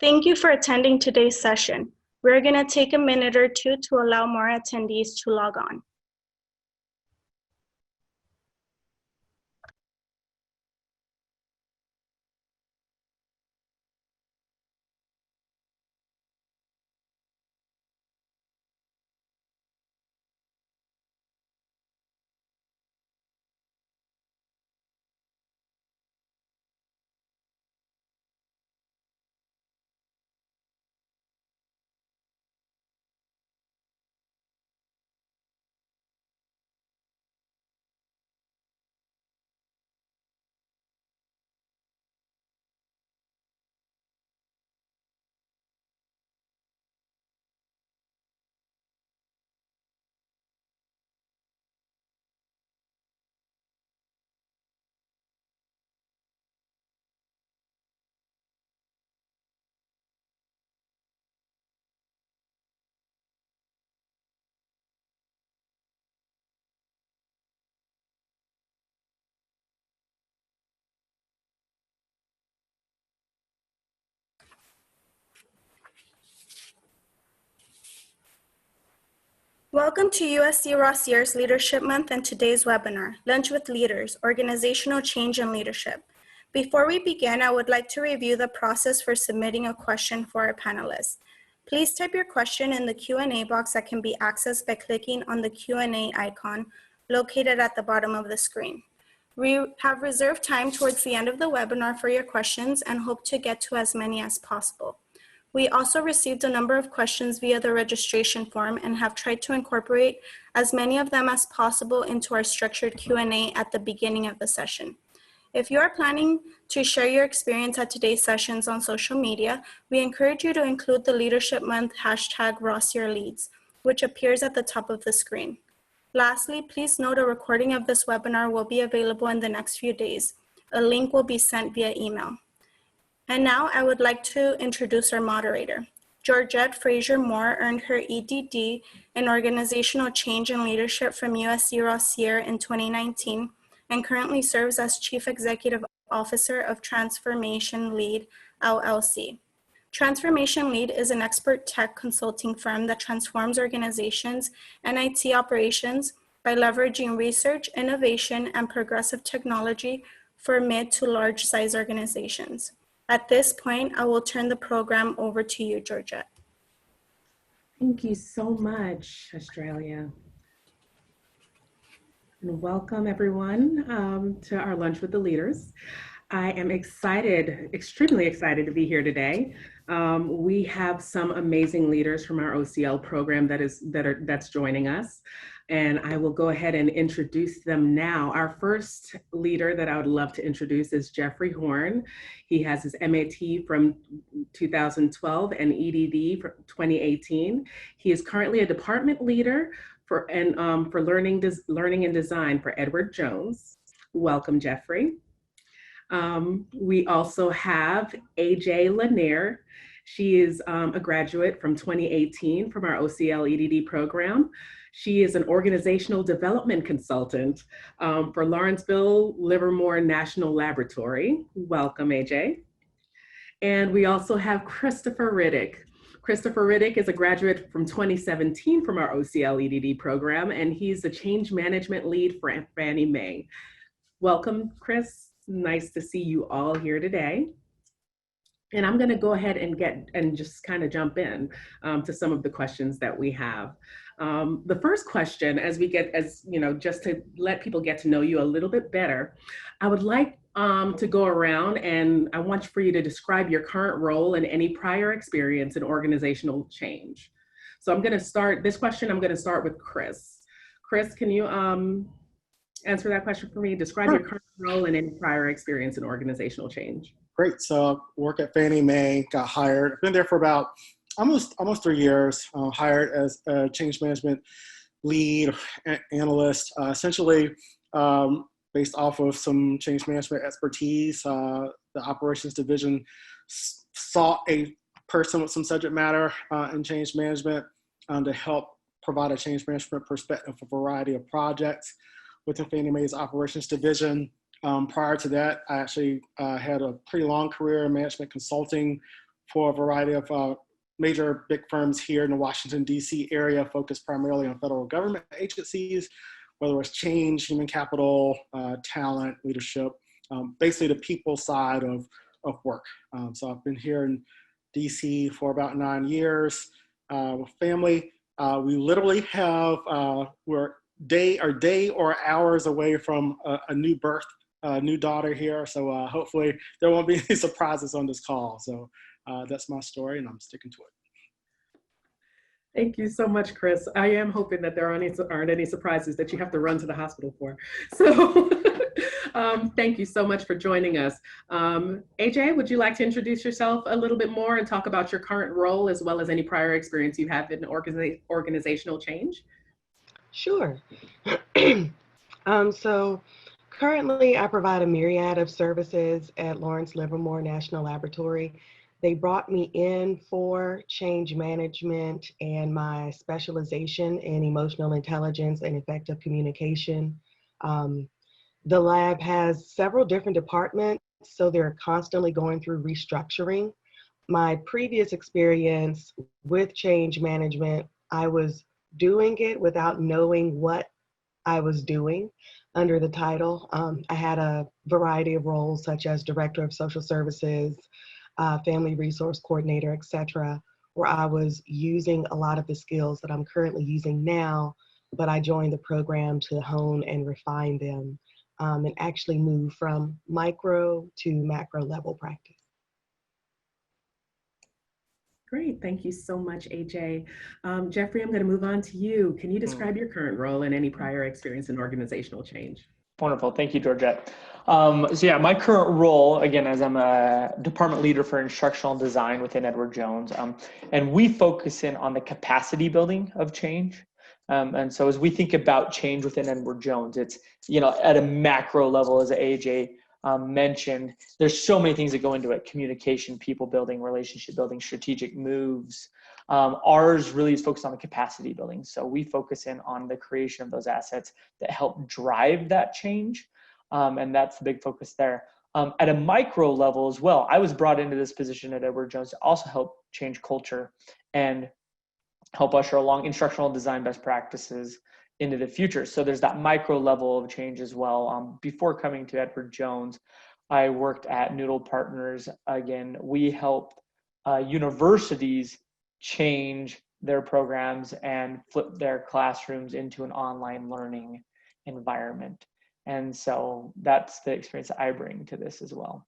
Thank you for attending today's session. We're going to take a minute or two to allow more attendees to log on. Welcome to USC Rossier's Leadership Month and today's webinar, Lunch with Leaders, Organizational Change and Leadership. Before we begin, I would like to review the process for submitting a question for our panelists. Please type your question in the Q&A box that can be accessed by clicking on the Q&A icon located at the bottom of the screen. We have reserved time towards the end of the webinar for your questions and hope to get to as many as possible. We also received a number of questions via the registration form and have tried to incorporate as many of them as possible into our structured Q&A at the beginning of the session. If you are planning to share your experience at today's sessions on social media, we encourage you to include the Leadership Month hashtag #RossierLeads, which appears at the top of the screen. Lastly, please note a recording of this webinar will be available in the next few days. A link will be sent via email. And now I would like to introduce our moderator. Georgette Frasier-Moore earned her EdD in Organizational Change and Leadership from USC Rossier in 2019 and currently serves as Chief Executive Officer of Transformation Lead, LLC. Transformation Lead is an expert tech consulting firm that transforms organizations and IT operations by leveraging research, innovation, and progressive technology for mid to large size organizations. At this point, I will turn the program over to you, Georgette. Thank you so much, Australia. And welcome everyone to our Lunch with the Leaders. I am excited, extremely excited to be here today. We have some amazing leaders from our OCL program that's joining us. And I will go ahead and introduce them now. Our first leader that I would love to introduce is Jeffrey Horne. He has his MAT from 2012 and EdD from 2018. He is currently a department leader for learning and design for Edward Jones. Welcome, Jeffrey. We also have Andrekka Lanier. She is a graduate from 2018 from our OCL EdD program. She is an organizational development consultant for Lawrenceville Livermore National Laboratory. Welcome, AJ. And we also have Christopher Riddick. Christopher Riddick is a graduate from 2017 from our OCL EdD program, and he's the change management lead for Fannie Mae. Welcome, Chris. Nice to see you all here today. And I'm going to go ahead and just kind of jump in to some of the questions that we have. The first question, just to let people get to know you a little bit better, I would like to go around and I want for you to describe your current role and any prior experience in organizational change. So I'm going to start this question. I'm going to start with Chris. Chris, can you answer that question for me? Describe your current role and any prior experience in organizational change. Great. So work at Fannie Mae, got hired. I've been there for about almost 3 years, hired as a change management lead analyst, essentially based off of some change management expertise. The operations division sought a person with some subject matter in change management to help provide a change management perspective for a variety of projects within Fannie Mae's operations division. 'em. Prior to that, I actually had a pretty long career in management consulting, working for a variety of companies, including Alumni, Rossier, and Fraser. Prior to that, I actually had a pretty long career in management consulting, working for a variety of companies, including Alumni, Rossier, and Fraser. for a variety of major big firms here in the Washington, D.C. area, focused primarily on federal government agencies, whether it's change, human capital, talent, leadership, basically the people side of work. So I've been here in DC for about 9 years with family. We literally have, we're day or hours away from a new birth, new daughter here. So hopefully there won't be any surprises on this call. So that's my story and I'm sticking to it. Thank you so much, Chris. I am hoping that there aren't any surprises that you have to run to the hospital for. So thank you so much for joining us. AJ, would you like to introduce yourself a little bit more and talk about your current role as well as any prior experience you have in organizational change? Sure. So currently I provide a myriad of services at Lawrence Livermore National Laboratory. They brought me in for change management and my specialization in emotional intelligence and effective communication. The lab has several different departments, so they're constantly going through restructuring. My previous experience with change management, I was doing it without knowing what I was doing under the title. I had a variety of roles such as Director of Social Services, Family Resource Coordinator, etc., where I was using a lot of the skills that I'm currently using now, but I joined the program to hone and refine them and actually move from micro to macro level practice. Great, thank you so much, AJ. Jeffrey, I'm going to move on to you. Can you describe your current role and any prior experience in organizational change? Wonderful, thank you, Georgette. So yeah, my current role, again, as I'm a department leader for instructional design within Edward Jones, and we focus in on the capacity building of change. And so as we think about change within Edward Jones, it's, at a macro level, as AJ mentioned, there's so many things that go into it: communication, people building, relationship building, strategic moves. Ours really is focused on the capacity building. So we focus in on the creation of those assets that help drive that change. And that's the big focus there. At a micro level as well, I was brought into this position at Edward Jones to also help change culture and help usher along instructional design best practices into the future. So there's that micro level of change as well. Before coming to Edward Jones, I worked at Noodle Partners. Again, we help universities change their programs and flip their classrooms into an online learning environment. And so that's the experience that I bring to this as well.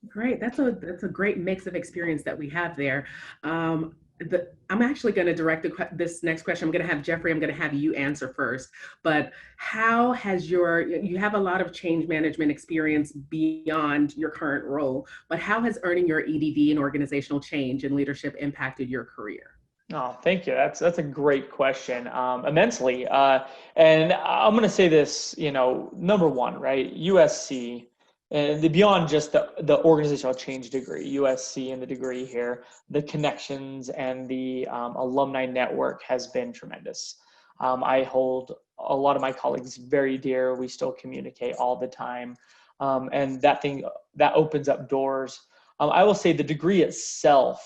Great, that's a great mix of experience that we have there. I'm actually going to direct this next question. I'm going to have Jeffrey, I'm going to have you answer first, but how has you have a lot of change management experience beyond your current role, but how has earning your EdD in organizational change and leadership impacted your career? Oh, thank you. That's a great question, immensely. And I'm going to say this, number one, right? USC, and beyond just the organizational change degree, USC and the degree here, the connections and the alumni network has been tremendous. I hold a lot of my colleagues very dear. We still communicate all the time. And that opens up doors. I will say the degree itself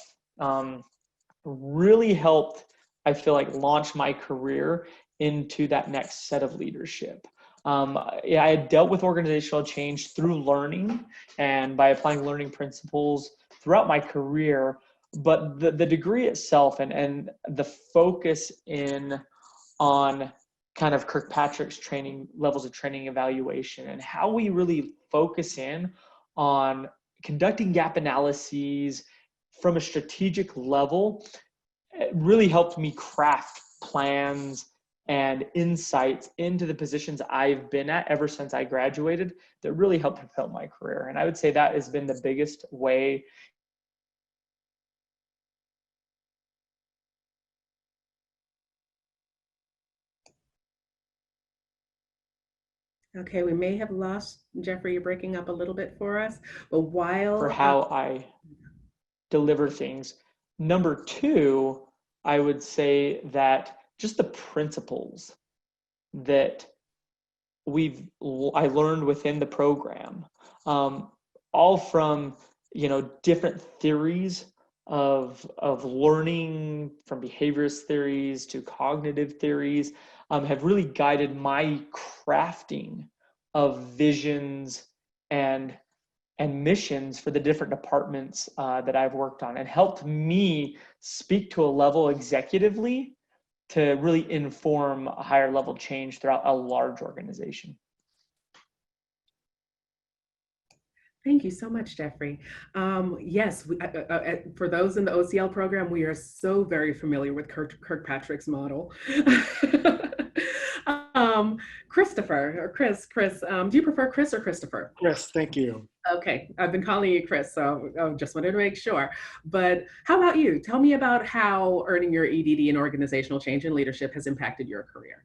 really helped, I feel like, launch my career into that next set of leadership. I had dealt with organizational change through learning and by applying learning principles throughout my career, but the degree itself and the focus on kind of Kirkpatrick's training, levels of training evaluation, and how we really focus in on conducting gap analyses from a strategic level, it really helped me craft plans and insights into the positions I've been at ever since I graduated that really helped propel my career. And I would say that has been the biggest way. Okay, we may have lost Jeffrey. You're breaking up a little bit for us, but For how I deliver things. Number two, I would say that just the principles that I learned within the program, all from different theories of learning, from behaviorist theories to cognitive theories, have really guided my crafting of visions and missions for the different departments that I've worked on, and helped me speak to a level executively to really inform a higher level change throughout a large organization. Thank you so much, Jeffrey. Yes, for those in the OCL program, we are so very familiar with Kirkpatrick's model. Christopher, or Chris, do you prefer Chris or Christopher? Chris, thank you. Okay, I've been calling you Chris, so I just wanted to make sure. But how about you? Tell me about how earning your EdD in organizational change and leadership has impacted your career.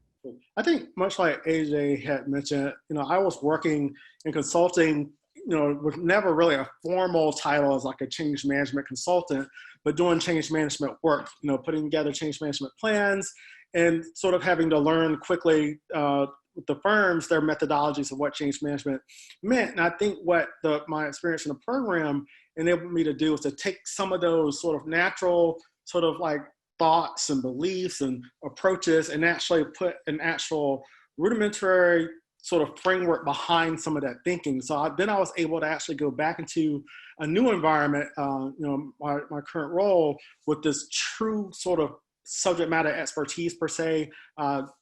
I think much like AJ had mentioned, I was working in consulting, with never really a formal title as like a change management consultant, but doing change management work, putting together change management plans and sort of having to learn quickly with the firms, their methodologies of what change management meant. And I think what my experience in the program enabled me to do was to take some of those sort of natural sort of like thoughts and beliefs and approaches and actually put an actual rudimentary sort of framework behind some of that thinking. So then I was able to actually go back into a new environment, my current role, with this true sort of subject matter expertise per se,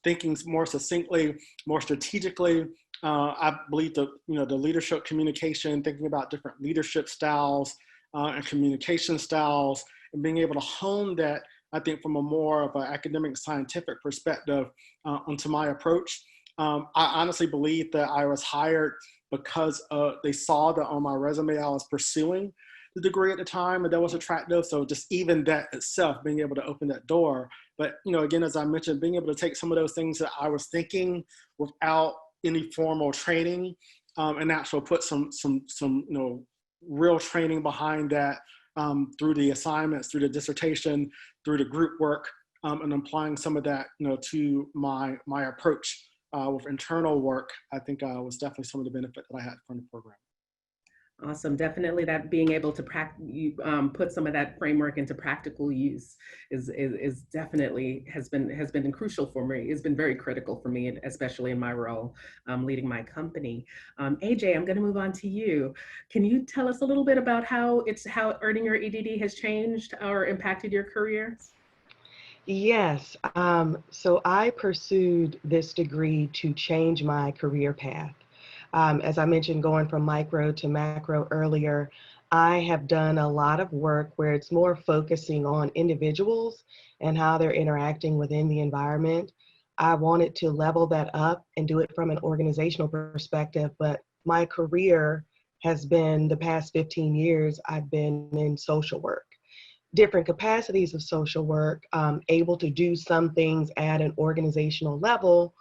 thinking more succinctly, more strategically. I believe the leadership communication, thinking about different leadership styles and communication styles, and being able to hone that, I think, from a more of an academic scientific perspective onto my approach. I honestly believe that I was hired because they saw that on my resume I was pursuing the degree at the time, and that was attractive. So just even that itself, being able to open that door. But again, as I mentioned, being able to take some of those things that I was thinking without any formal training, and actually put some real training behind that through the assignments, through the dissertation, through the group work, and applying some of that to my approach. With internal work, I think was definitely some of the benefit that I had from the program. Awesome. Definitely that being able to put some of that framework into practical use is definitely has been crucial for me. It's been very critical for me, especially in my role leading my company. AJ, I'm going to move on to you. Can you tell us a little bit about how earning your EdD has changed or impacted your career? Yes. So I pursued this degree to change my career path. As I mentioned, going from micro to macro earlier, I have done a lot of work where it's more focusing on individuals and how they're interacting within the environment. I wanted to level that up and do it from an organizational perspective, but my career has been, the past 15 years, I've been in social work. Different capacities of social work, able to do some things at an organizational level,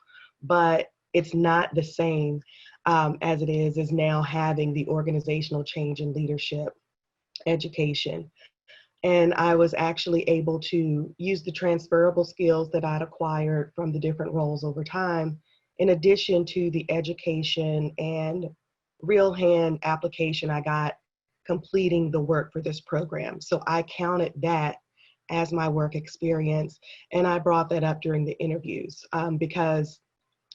but it's not the same as it is now having the organizational change and leadership education. And I was actually able to use the transferable skills that I'd acquired from the different roles over time, in addition to the education and real hand application I got completing the work for this program. So I counted that as my work experience, and I brought that up during the interviews because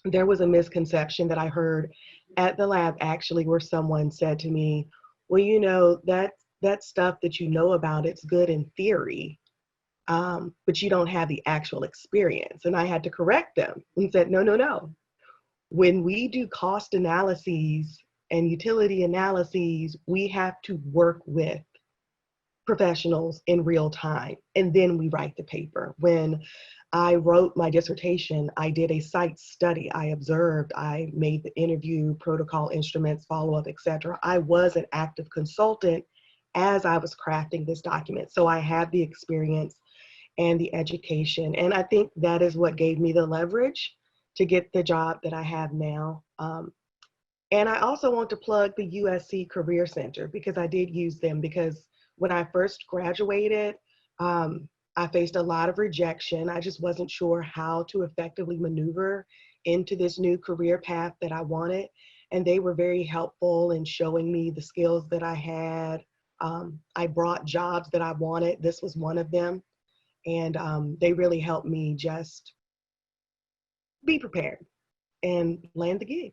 there was a misconception that I heard at the lab actually, where someone said to me, well, that stuff that you know about, it's good in theory, but you don't have the actual experience. And I had to correct them and said, no. When we do cost analyses and utility analyses, we have to work with professionals in real time, and then we write the paper. When I wrote my dissertation, I did a site study. I observed, I made the interview, protocol instruments, follow-up, etc. I was an active consultant as I was crafting this document. So I had the experience and the education. And I think that is what gave me the leverage to get the job that I have now. And I also want to plug the USC Career Center, because I did use them, because when I first graduated, I faced a lot of rejection. I just wasn't sure how to effectively maneuver into this new career path that I wanted. And they were very helpful in showing me the skills that I had, I brought jobs that I wanted. This was one of them. And they really helped me just be prepared and land the gig.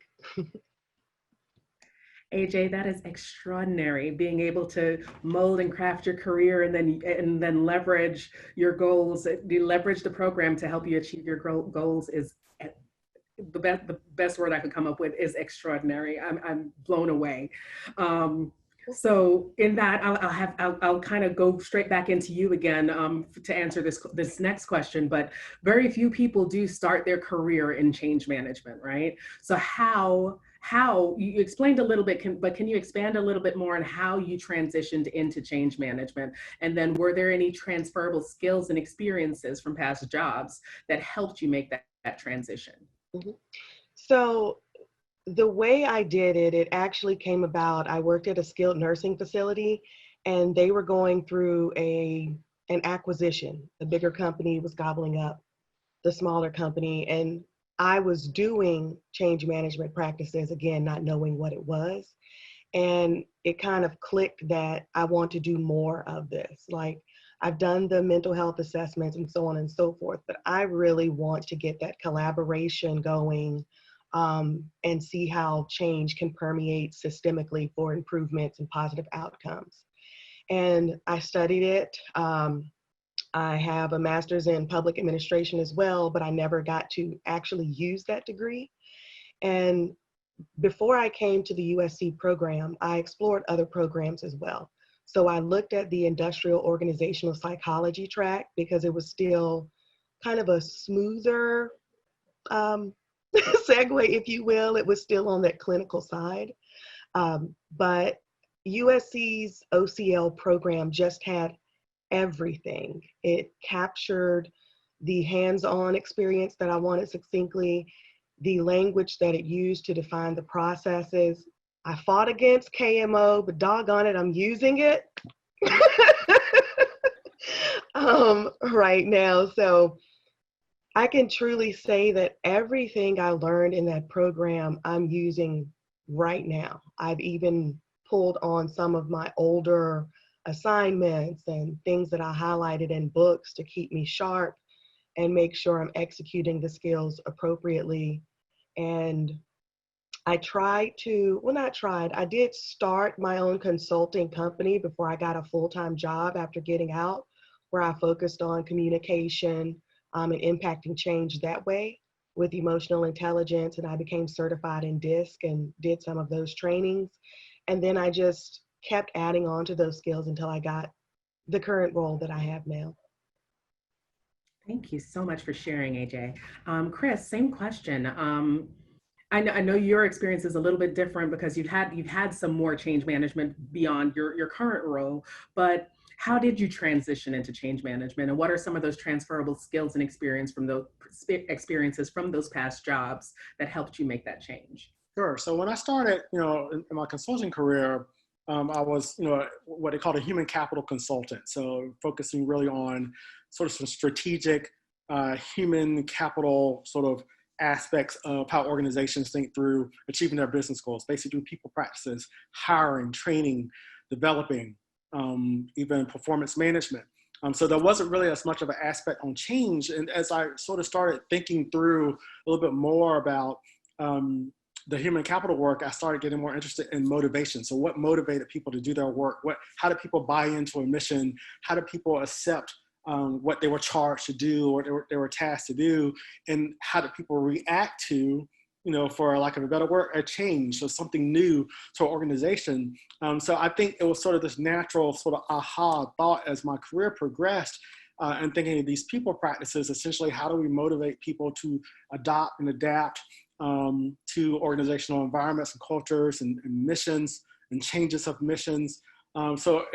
AJ, that is extraordinary. Being able to mold and craft your career and then leverage your goals, leverage the program to help you achieve your goals is the best word I could come up with is extraordinary. I'm blown away. So in that, I'll kind of go straight back into you again to answer this next question. But very few people do start their career in change management, right? So how you explained a little bit, but can you expand a little bit more on how you transitioned into change management? And then were there any transferable skills and experiences from past jobs that helped you make that transition? Mm-hmm. So the way I did it, it actually came about, I worked at a skilled nursing facility and they were going through an acquisition. The bigger company was gobbling up the smaller company, and I was doing change management practices, again, not knowing what it was. And it kind of clicked that I want to do more of this. Like, I've done the mental health assessments and so on and so forth, but I really want to get that collaboration going and see how change can permeate systemically for improvements and positive outcomes. And I studied it. I have a master's in public administration as well, but I never got to actually use that degree. And before I came to the USC program, I explored other programs as well. So I looked at the industrial organizational psychology track because it was still kind of a smoother segue, if you will. It was still on that clinical side. But USC's OCL program just had everything. It captured the hands-on experience that I wanted succinctly, the language that it used to define the processes. I fought against KMO, but doggone it, I'm using it right now. So I can truly say that everything I learned in that program, I'm using right now. I've even pulled on some of my older assignments and things that I highlighted in books to keep me sharp and make sure I'm executing the skills appropriately. And I did start my own consulting company before I got a full-time job after getting out, where I focused on communication and impacting change that way with emotional intelligence. And I became certified in DISC and did some of those trainings. And then I just kept adding on to those skills until I got the current role that I have now. Thank you so much for sharing, AJ. Chris, same question. I know your experience is a little bit different because you've had some more change management beyond your current role, but how did you transition into change management, and what are some of those transferable skills and experiences from those past jobs that helped you make that change? Sure. So when I started, in my consulting career, I was, what they call a human capital consultant. So focusing really on sort of some strategic human capital sort of aspects of how organizations think through achieving their business goals, basically people practices, hiring, training, developing, even performance management. So there wasn't really as much of an aspect on change. And as I sort of started thinking through a little bit more about the human capital work, I started getting more interested in motivation. So what motivated people to do their work? How do people buy into a mission? How do people accept what they were charged to do or they were tasked to do? And how do people react to, for lack of a better word, a change, so something new to an organization? So I think it was sort of this natural sort of aha thought as my career progressed, and thinking of these people practices, essentially, how do we motivate people to adopt and adapt to organizational environments and cultures and missions and changes of missions. So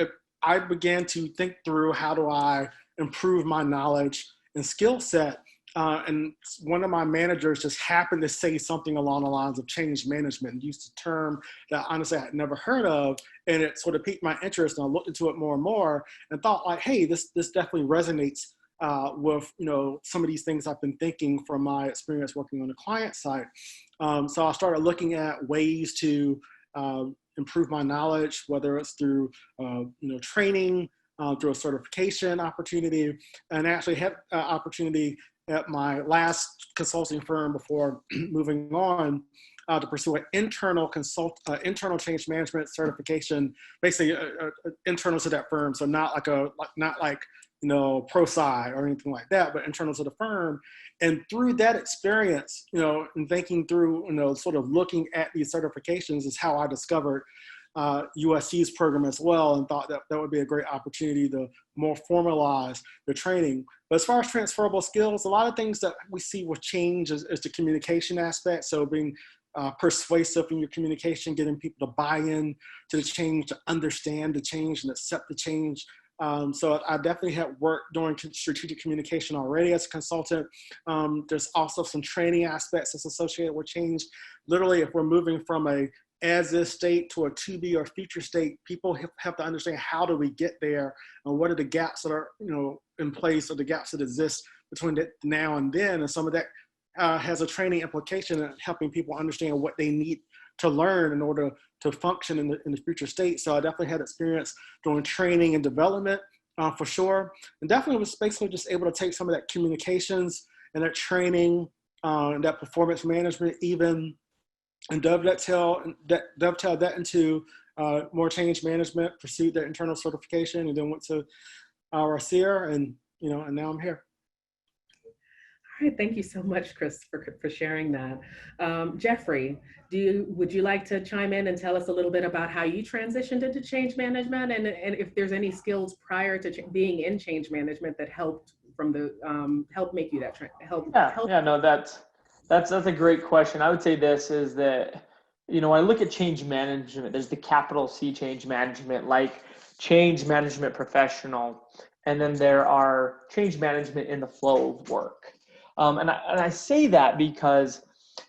I began to think through, how do I improve my knowledge and skill set? And one of my managers just happened to say something along the lines of change management and used a term that honestly I had never heard of. And it sort of piqued my interest, and I looked into it more and more and thought like, hey, this definitely resonates with some of these things I've been thinking from my experience working on the client side. So I started looking at ways to improve my knowledge, whether it's through training, through a certification opportunity, and actually had an opportunity at my last consulting firm before moving on to pursue an internal change management certification, basically internal to that firm. So not like pro-sci or anything like that, but internal to the firm. And through that experience, and thinking through, sort of looking at these certifications is how I discovered USC's program as well, and thought that that would be a great opportunity to more formalize the training. But as far as transferable skills, a lot of things that we see with change is the communication aspect. So being persuasive in your communication, getting people to buy in to the change, to understand the change and accept the change. So I definitely had worked doing strategic communication already as a consultant. There's also some training aspects that's associated with change. Literally, if we're moving from a as-is state to a to-be or future state, people have to understand how do we get there and what are the gaps that are in place, or the gaps that exist between now and then. And some of that has a training implication in helping people understand what they need to learn in order to function in the future state. So I definitely had experience doing training and development for sure. And definitely was basically just able to take some of that communications and that training and that performance management even, and dovetail that into more change management, pursued that internal certification, and then went to Rossier, and now I'm here. All right, thank you so much, Chris, for sharing that. Jeffrey, would you like to chime in and tell us a little bit about how you transitioned into change management, and if there's any skills prior to being in change management that helped help make you that help? Yeah, no, that's a great question. I would say this is that, when I look at change management, there's the capital C change management, like change management professional, and then there are change management in the flow of work. And I say that because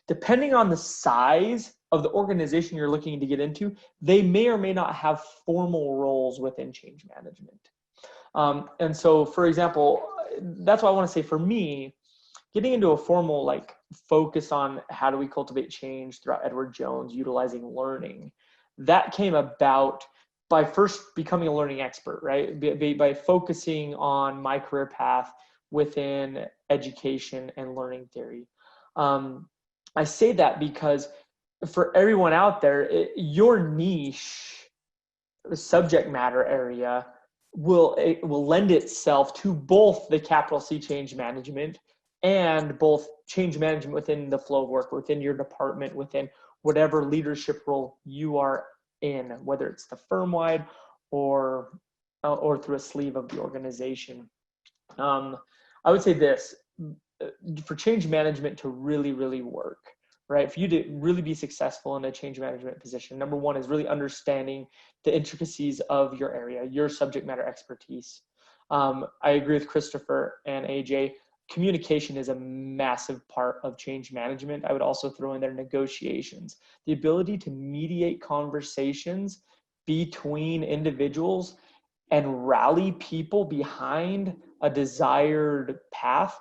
depending on the size of the organization you're looking to get into, they may or may not have formal roles within change management. And so, for example, that's why I want to say, for me, getting into a formal focus on how do we cultivate change throughout Edward Jones, utilizing learning, that came about by first becoming a learning expert, right? By focusing on my career path within education and learning theory. I say that because for everyone out there, your niche subject matter area will lend itself to both the capital C change management and both change management within the flow of work, within your department, within whatever leadership role you are in, whether it's the firm-wide or through a sleeve of the organization. I would say this, for change management to really, really work, right? For you to really be successful in a change management position, number one is really understanding the intricacies of your area, your subject matter expertise. I agree with Christopher and AJ. Communication is a massive part of change management. I would also throw in there negotiations, the ability to mediate conversations between individuals and rally people behind a desired path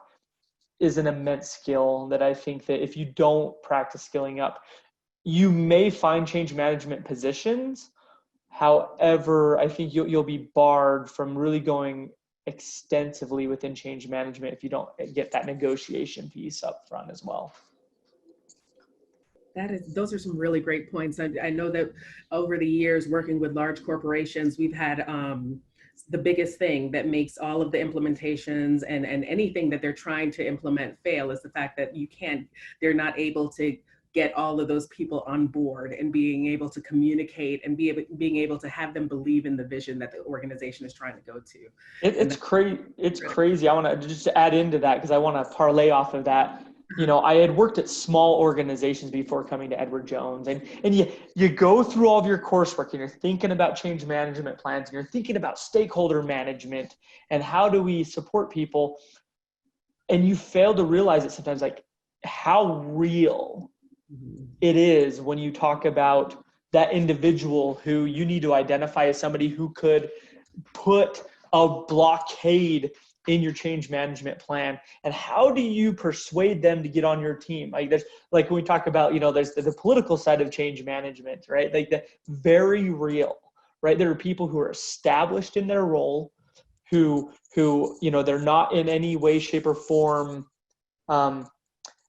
is an immense skill that I think that if you don't practice skilling up, you may find change management positions. However, I think you'll be barred from really going extensively within change management if you don't get that negotiation piece up front as well. Those are some really great points. I know that over the years working with large corporations, we've had the biggest thing that makes all of the implementations and anything that they're trying to implement fail is the fact that they're not able to get all of those people on board and being able to communicate and being able to have them believe in the vision that the organization is trying to go to. It's crazy. I want to just add into that because I want to parlay off of that. I had worked at small organizations before coming to Edward Jones, and you go through all of your coursework and you're thinking about change management plans and you're thinking about stakeholder management and how do we support people, and you fail to realize it sometimes, how real it is when you talk about that individual who you need to identify as somebody who could put a blockade in your change management plan, and how do you persuade them to get on your team? Like there's, like when we talk about, you know, there's the political side of change management, right? Like the very real, right? There are people who are established in their role, who you know, they're not in any way, shape, or form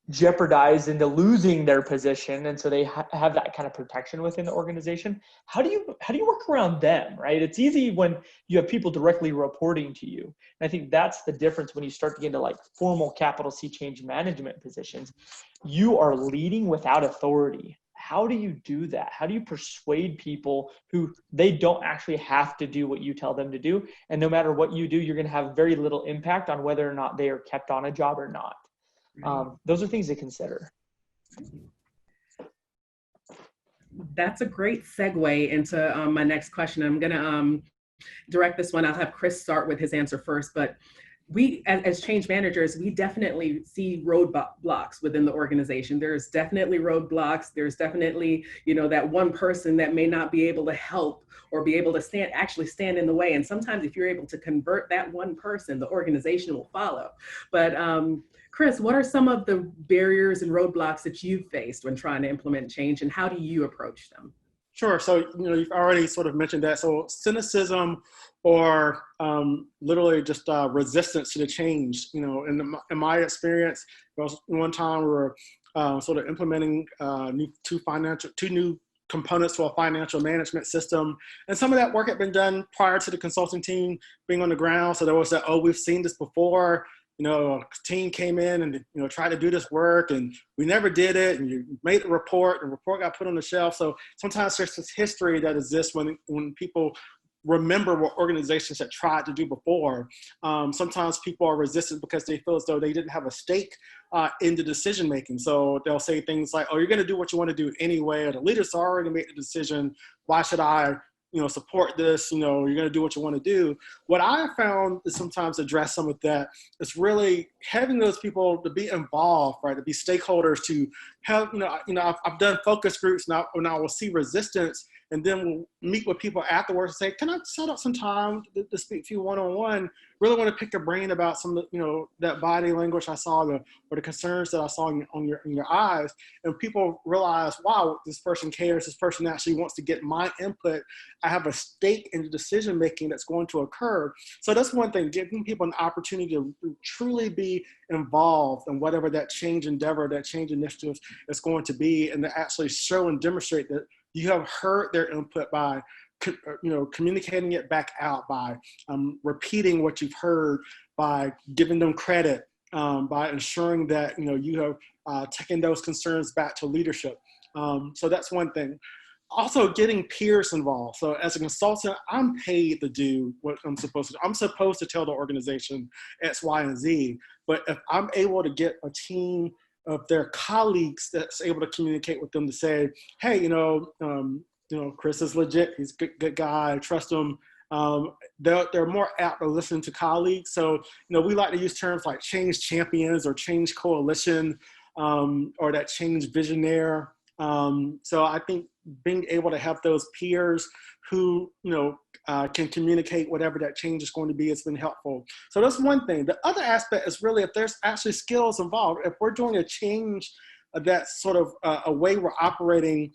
jeopardized into losing their position, and so they have that kind of protection within the organization. How do you work around them, right? It's easy when you have people directly reporting to you, and I think that's the difference when you start to get into like formal capital C change management positions. You are leading without authority. How do you do that? How do you persuade people who they don't actually have to do what you tell them to do, and no matter what you do, you're going to have very little impact on whether or not they are kept on a job or not? Those are things to consider. That's a great segue into my next question. I'm going to direct this one. I'll have Chris start with his answer first, but we, as change managers, we definitely see roadblocks within the organization. There's definitely roadblocks. There's definitely, you know, that one person that may not be able to help or be able to actually stand in the way. And sometimes if you're able to convert that one person, the organization will follow. But Chris, what are some of the barriers and roadblocks that you've faced when trying to implement change, and how do you approach them? Sure. So, you know, you've already sort of mentioned that. So cynicism or literally just resistance to the change, you know, in my experience, there was one time we were sort of implementing two new components to a financial management system. And some of that work had been done prior to the consulting team being on the ground. So there was that, oh, we've seen this before. You know, a team came in and, you know, tried to do this work and we never did it. And you made the report and the report got put on the shelf. So sometimes there's this history that exists when people remember what organizations had tried to do before. Sometimes people are resistant because they feel as though they didn't have a stake in the decision making. So they'll say things like, oh, you're going to do what you want to do anyway, or the leaders already made the decision. Why should I, you know, support this? You know, you're going to do what you want to do. What I found is sometimes address some of that is really having those people to be involved, right? To be stakeholders, to have, I've done focus groups now, and I will see resistance, and then we'll meet with people afterwards and say, can I set up some time to speak to you one-on-one? Really want to pick your brain about some of the, you know, that body language I saw, or the concerns that I saw in your eyes. And people realize, wow, this person cares. This person actually wants to get my input. I have a stake in the decision making that's going to occur. So that's one thing, giving people an opportunity to truly be involved in whatever that change endeavor, that change initiative is going to be, and to actually show and demonstrate that you have heard their input by, you know, communicating it back out, by repeating what you've heard, by giving them credit, by ensuring that, you know, you have taken those concerns back to leadership. So that's one thing. Also getting peers involved. So as a consultant, I'm paid to do what I'm supposed to do. I'm supposed to tell the organization X, Y, and Z. But if I'm able to get a team of their colleagues that's able to communicate with them to say, hey, you know, Chris is legit. He's a good guy. I trust him. They're more apt to listen to colleagues. So, you know, we like to use terms like change champions or change coalition, or that change visionaire. So I think being able to have those peers who, you know, can communicate whatever that change is going to be has been helpful. So that's one thing. The other aspect is really if there's actually skills involved. If we're doing a change that's sort of a way we're operating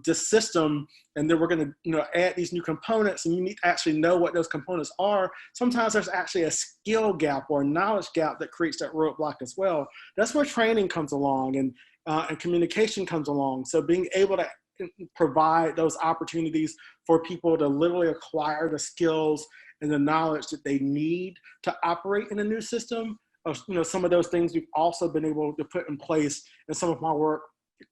this system, and then we're going to, you know, add these new components, and you need to actually know what those components are. Sometimes there's actually a skill gap or a knowledge gap that creates that roadblock as well. That's where training comes along, and communication comes along. So being able to provide those opportunities for people to literally acquire the skills and the knowledge that they need to operate in a new system. You know, some of those things we've also been able to put in place in some of my work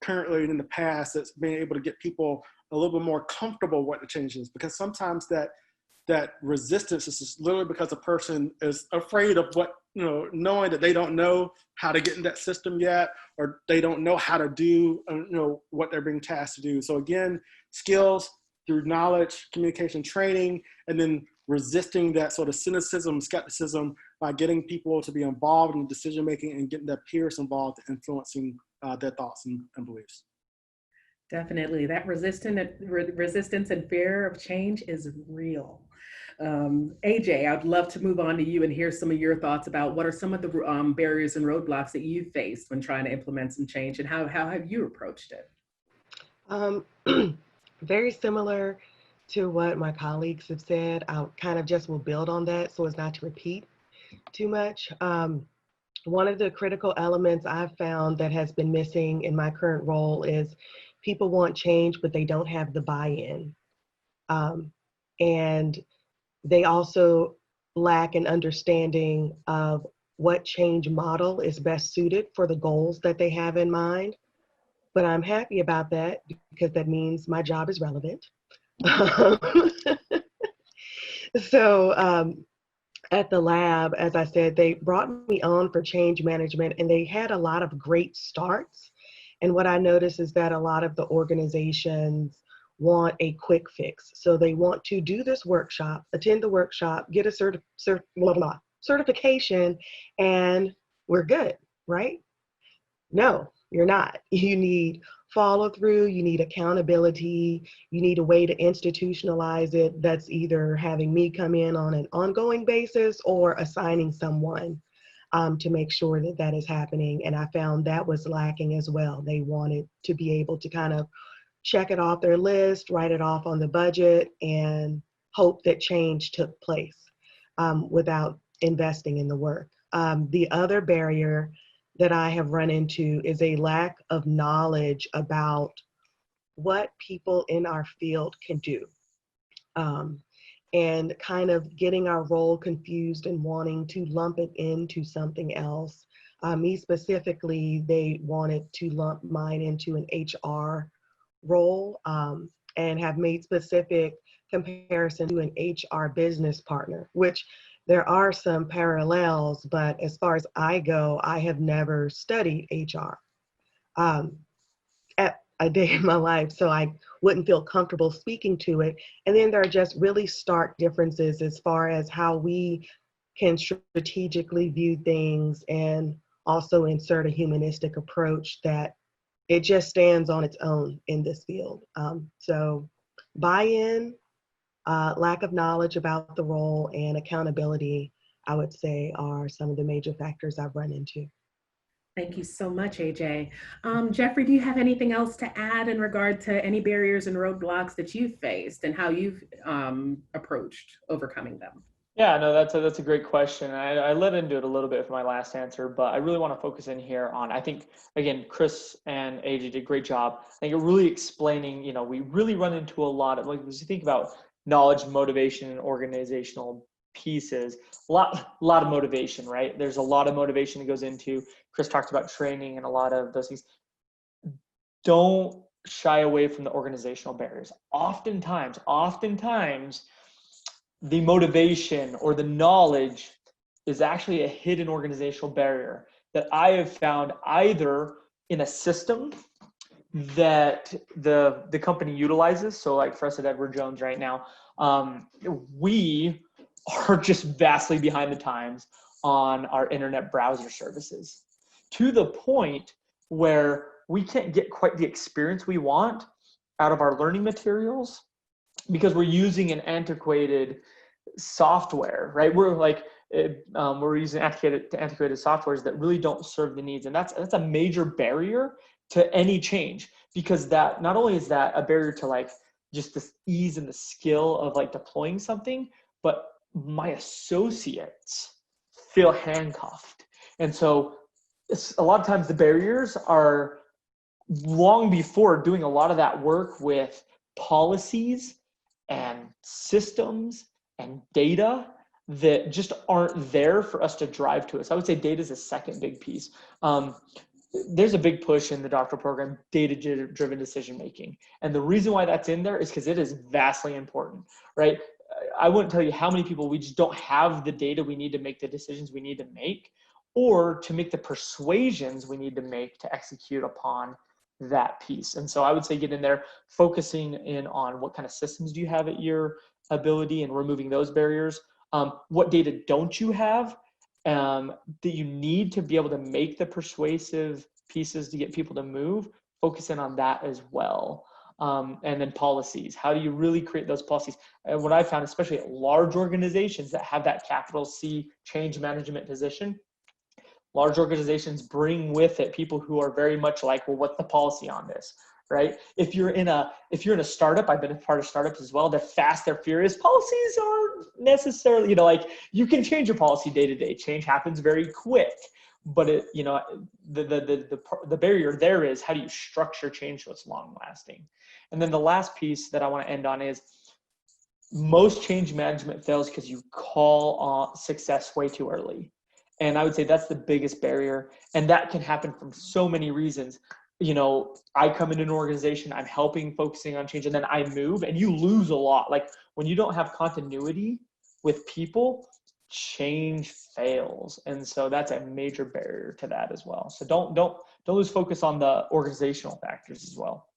currently and in the past, that's been able to get people a little bit more comfortable with the changes, because sometimes that resistance is just literally because a person is afraid of what, you know, knowing that they don't know how to get in that system yet, or they don't know how to do, you know, what they're being tasked to do. So again, skills through knowledge, communication, training, and then resisting that sort of cynicism, skepticism by getting people to be involved in decision-making and getting their peers involved, influencing their thoughts and beliefs. Definitely, that resistance and fear of change is real. AJ, I'd love to move on to you and hear some of your thoughts about what are some of the barriers and roadblocks that you faced when trying to implement some change, and how have you approached it? Very similar to what my colleagues have said. I kind of just will build on that so as not to repeat too much. One of the critical elements I've found that has been missing in my current role is people want change, but they don't have the buy-in. And they also lack an understanding of what change model is best suited for the goals that they have in mind. But I'm happy about that because that means my job is relevant. So at the lab, as I said, they brought me on for change management, and they had a lot of great starts. And what I noticed is that a lot of the organizations want a quick fix. So they want to do this workshop, attend the workshop, get a certification, and we're good, right? No, you're not. You need follow through, you need accountability, you need a way to institutionalize it that's either having me come in on an ongoing basis or assigning someone to make sure that that is happening. And I found that was lacking as well. They wanted to be able to kind of check it off their list, write it off on the budget, and hope that change took place without investing in the work. The other barrier that I have run into is a lack of knowledge about what people in our field can do. And kind of getting our role confused and wanting to lump it into something else. Me specifically, they wanted to lump mine into an HR role and have made specific comparison to an HR business partner, which there are some parallels, but as far as I go, I have never studied HR at a day in my life, so I wouldn't feel comfortable speaking to it. And then there are just really stark differences as far as how we can strategically view things and also insert a humanistic approach that it just stands on its own in this field. So buy-in, lack of knowledge about the role, and accountability, I would say, are some of the major factors I've run into. Thank you so much, AJ. Jeffrey, do you have anything else to add in regard to any barriers and roadblocks that you've faced and how you've approached overcoming them? Yeah, no, that's a great question. I led into it a little bit for my last answer, but I really want to focus in here on, I think, again, Chris and AJ did a great job. I think you're really explaining, we really run into a lot of, like, as you think about knowledge, motivation, and organizational pieces, a lot of motivation, right? There's a lot of motivation that goes into, Chris talked about training and a lot of those things. Don't shy away from the organizational barriers. Oftentimes, the motivation or the knowledge is actually a hidden organizational barrier that I have found either in a system that the company utilizes. So like for us at Edward Jones right now, we are just vastly behind the times on our internet browser services, to the point where we can't get quite the experience we want out of our learning materials because we're using an antiquated software, right? We're using antiquated softwares that really don't serve the needs, and that's a major barrier to any change, because that not only is that a barrier to like just the ease and the skill of like deploying something, but my associates feel handcuffed. And so a lot of times the barriers are long before doing a lot of that work with policies and systems and data that just aren't there for us to drive to us. I would say data is a second big piece. There's a big push in the doctoral program, data-driven decision-making. And the reason why that's in there is because it is vastly important, right? I wouldn't tell you how many people we just don't have the data we need to make the decisions we need to make, or to make the persuasions we need to make to execute upon that piece. And so I would say get in there, focusing in on what kind of systems do you have at your ability and removing those barriers. What data don't you have that you need to be able to make the persuasive pieces to get people to move? Focus in on that as well. and then policies. How do you really create those policies? And what I found, especially at large organizations that have that capital C change management position, large organizations bring with it people who are very much like, well, what's the policy on this, right? If you're in a startup, I've been a part of startups as well. They're fast, they're furious. Policies aren't necessarily, you know, like you can change your policy day to day. Change happens very quick, but it, you know, the barrier there is how do you structure change so it's long lasting? And then the last piece that I want to end on is most change management fails because you call on success way too early. And I would say that's the biggest barrier. And that can happen from so many reasons. You know, I come into an organization, I'm helping, focusing on change, and then I move and you lose a lot. Like when you don't have continuity with people, change fails. And so that's a major barrier to that as well. So don't lose focus on the organizational factors as well.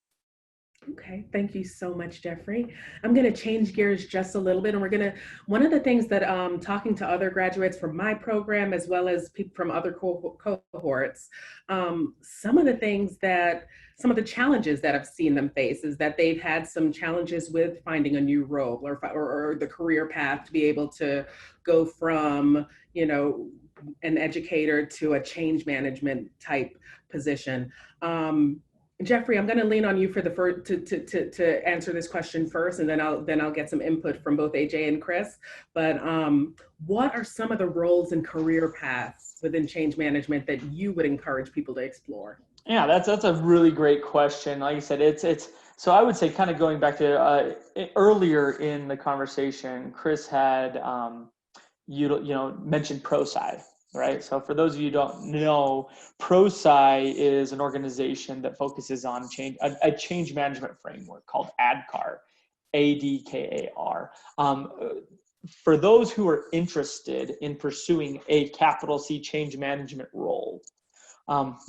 Okay, thank you so much, Jeffrey. I'm going to change gears just a little bit, and one of the things that talking to other graduates from my program, as well as people from other cohorts, some of the challenges that I've seen them face is that they've had some challenges with finding a new role or the career path to be able to go from, you know, an educator to a change management type position. Jeffrey, I'm going to lean on you for to answer this question first, and then I'll get some input from both AJ and Chris. But what are some of the roles and career paths within change management that you would encourage people to explore? Yeah, that's a really great question. Like I said, it's so I would say, kind of going back to earlier in the conversation, Chris had mentioned ProSci. Right. So for those of you who don't know, ProSci is an organization that focuses on a change management framework called ADKAR, ADKAR. For those who are interested in pursuing a capital C change management role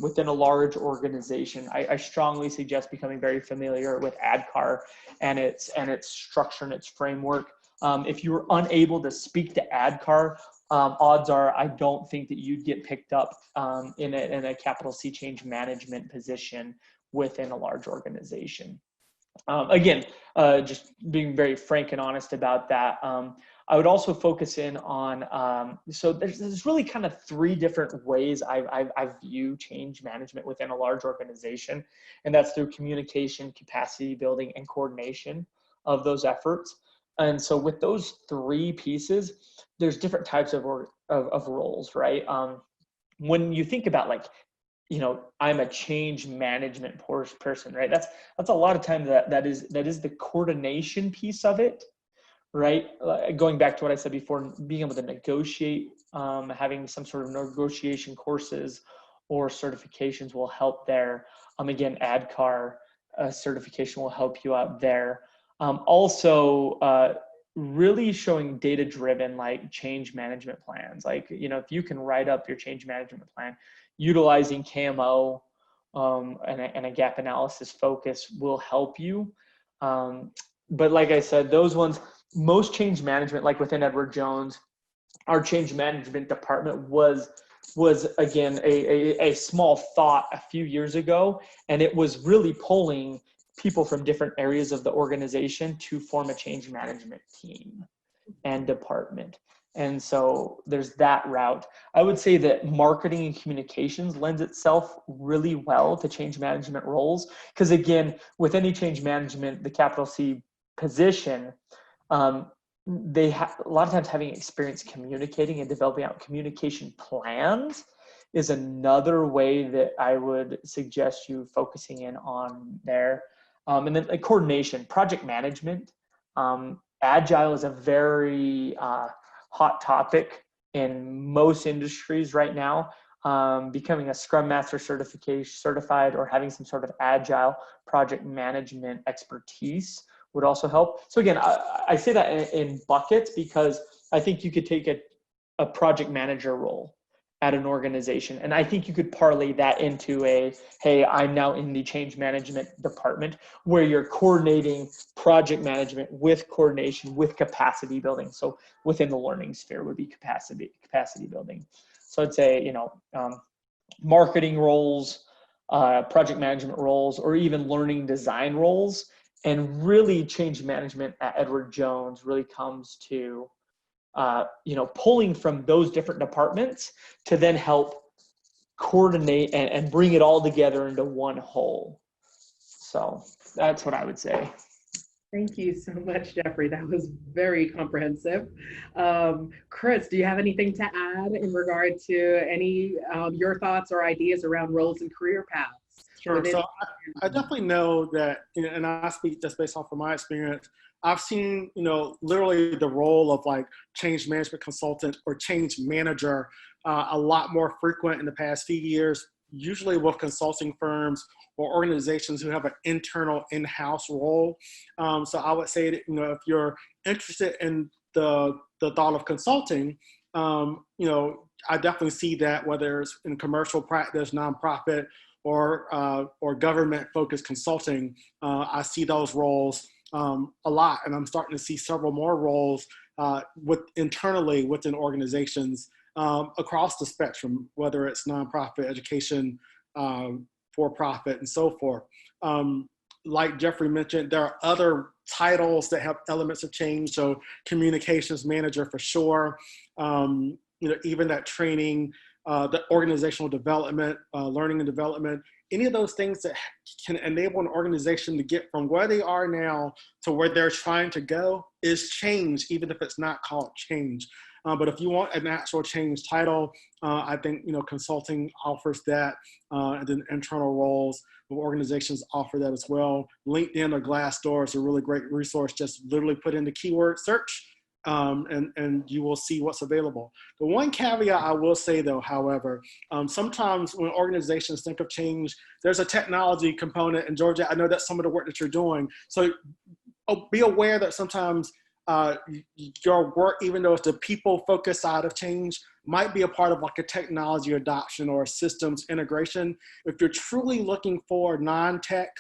within a large organization, I strongly suggest becoming very familiar with ADKAR and its structure and its framework. If you were unable to speak to ADKAR, odds are I don't think that you'd get picked up in a capital C change management position within a large organization. Again, just being very frank and honest about that. I would also focus in on, so there's really kind of three different ways I view change management within a large organization, and that's through communication, capacity building, and coordination of those efforts. And so with those three pieces, there's different types of roles, right? When you think about, like, you know, I'm a change management person, right? That's a lot of times that is the coordination piece of it, right? Going back to what I said before, being able to negotiate, having some sort of negotiation courses or certifications will help there. Again, ADKAR certification will help you out there. Also, really showing data-driven, like, change management plans. Like, you know, if you can write up your change management plan, utilizing KMO and a gap analysis focus will help you. But like I said, those ones, most change management, like within Edward Jones, our change management department was again a small thought a few years ago, and it was really pulling people from different areas of the organization to form a change management team and department. And so there's that route. I would say that marketing and communications lends itself really well to change management roles, because again, with any change management, the capital C position, they have a lot of times having experience communicating and developing out communication plans is another way that I would suggest you focusing in on there. And then like coordination, project management. Agile is a very hot topic in most industries right now. Becoming a Scrum Master certified or having some sort of Agile project management expertise would also help. So again, I say that in buckets because I think you could take a project manager role at an organization, and I think you could parlay that into hey, I'm now in the change management department, where you're coordinating project management with coordination with capacity building. So within the learning sphere would be capacity building. So I'd say, you know, marketing roles, project management roles, or even learning design roles And really change management at Edward Jones really comes to, pulling from those different departments to then help coordinate and bring it all together into one whole. So that's what I would say. Thank you so much, Jeffrey. That was very comprehensive. Chris, do you have anything to add in regard to any your thoughts or ideas around roles and career paths? Sure. So I definitely know that, and I speak just based off of my experience, I've seen, literally the role of like change management consultant or change manager a lot more frequent in the past few years, usually with consulting firms or organizations who have an internal in-house role. So I would say that, if you're interested in the thought of consulting, I definitely see that whether it's in commercial practice, nonprofit, or government-focused consulting, I see those roles a lot, and I'm starting to see several more roles internally within organizations across the spectrum, whether it's nonprofit, education, for-profit, and so forth. Like Jeffrey mentioned, there are other titles that have elements of change. So communications manager for sure. Even that training, the organizational development, learning and development, any of those things that can enable an organization to get from where they are now to where they're trying to go is change, even if it's not called change. But if you want an actual change title, I think, consulting offers that, and then internal roles of organizations offer that as well. LinkedIn or Glassdoor is a really great resource. Just literally put in the keyword search, and you will see what's available. The one caveat I will say though, however, sometimes when organizations think of change, there's a technology component, and Georgette, I know that's some of the work that you're doing. So be aware that sometimes your work, even though it's the people-focused side of change, might be a part of like a technology adoption or a systems integration. If you're truly looking for non-tech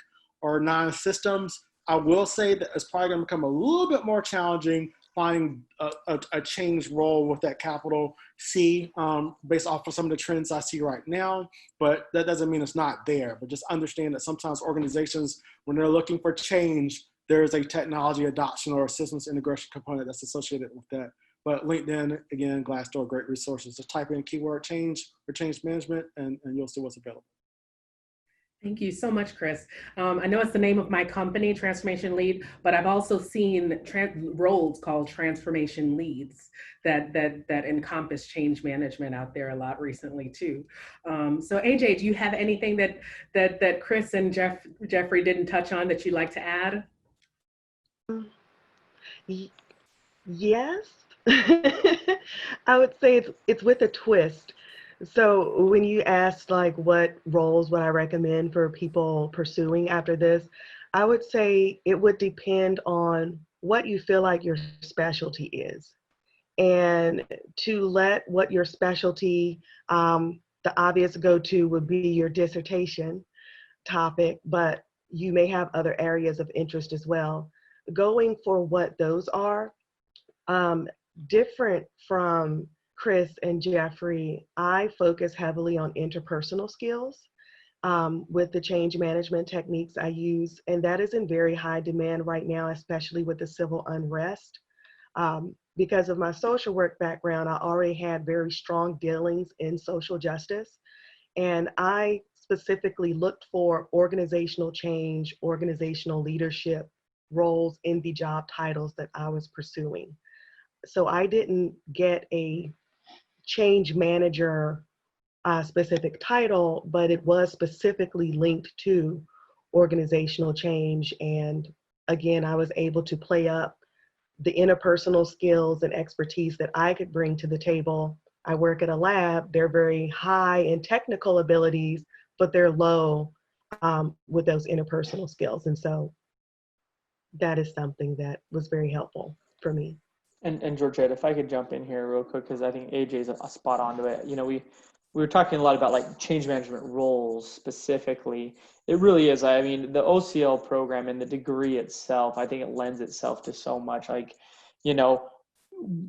or non-systems, I will say that it's probably going to become a little bit more challenging finding a change role with that capital C, based off of some of the trends I see right now. But that doesn't mean it's not there. But just understand that sometimes organizations, when they're looking for change, there is a technology adoption or a systems integration component that's associated with that. But LinkedIn, again, Glassdoor, great resources. Just type in keyword change or change management, and you'll see what's available. Thank you so much, Chris. I know it's the name of my company, Transformation Lead, but I've also seen roles called transformation leads that encompass change management out there a lot recently too. So AJ, do you have anything that Chris and Jeffrey didn't touch on that you'd like to add? Yes, I would say it's with a twist. So when you asked like what roles would I recommend for people pursuing after this, I would say it would depend on what you feel like your specialty is. And to let what your specialty, the obvious go-to would be your dissertation topic, but you may have other areas of interest as well. Going for what those are, different from Chris and Jeffrey, I focus heavily on interpersonal skills with the change management techniques I use, and that is in very high demand right now, especially with the civil unrest. Because of my social work background, I already had very strong dealings in social justice, and I specifically looked for organizational change, organizational leadership roles in the job titles that I was pursuing. So I didn't get a change manager specific title, but it was specifically linked to organizational change. And again, I was able to play up the interpersonal skills and expertise that I could bring to the table. I work at a lab, they're very high in technical abilities, but they're low with those interpersonal skills. And so that is something that was very helpful for me. And Georgette, if I could jump in here real quick, because I think AJ's a spot on to it. You know, we were talking a lot about like change management roles specifically. It really is. I mean, the OCL program and the degree itself, I think it lends itself to so much. Like, you know,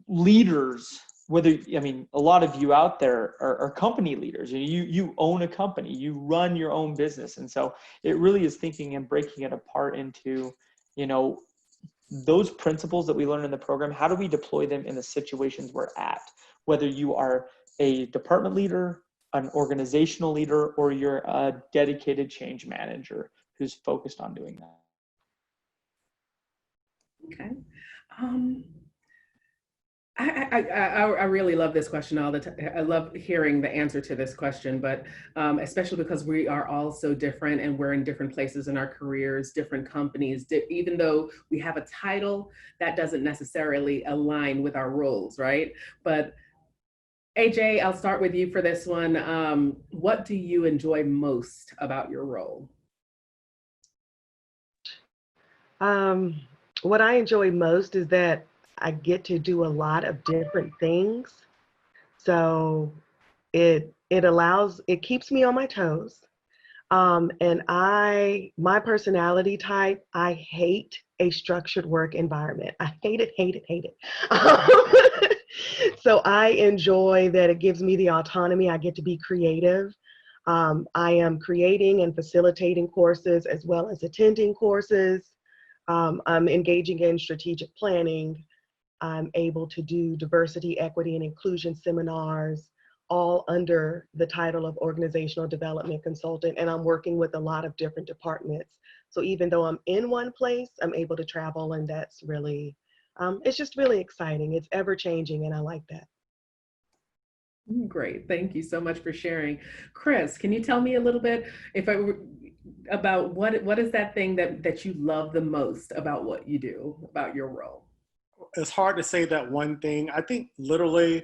leaders, whether, I mean, a lot of you out there are company leaders. You own a company, you run your own business. And so it really is thinking and breaking it apart into you know, those principles that we learn in the program, how do we deploy them in the situations we're at? Whether you are a department leader, an organizational leader, or you're a dedicated change manager who's focused on doing that. Okay. I really love this question all the time. I love hearing the answer to this question, but especially because we are all so different and we're in different places in our careers, different companies. Even though we have a title, that doesn't necessarily align with our roles, right? But AJ, I'll start with you for this one. What do you enjoy most about your role? What I enjoy most is that I get to do a lot of different things. So it keeps me on my toes. And my personality type, I hate a structured work environment. I hate it, hate it, hate it. So I enjoy that it gives me the autonomy. I get to be creative. I am creating and facilitating courses as well as attending courses. I'm engaging in strategic planning. I'm able to do diversity, equity, and inclusion seminars, all under the title of organizational development consultant. And I'm working with a lot of different departments. So even though I'm in one place, I'm able to travel, and that's really, it's just really exciting. It's ever changing, and I like that. Great, thank you so much for sharing. Chris, can you tell me a little bit about what is that thing that you love the most about what you do, about your role? It's hard to say that one thing. I think literally,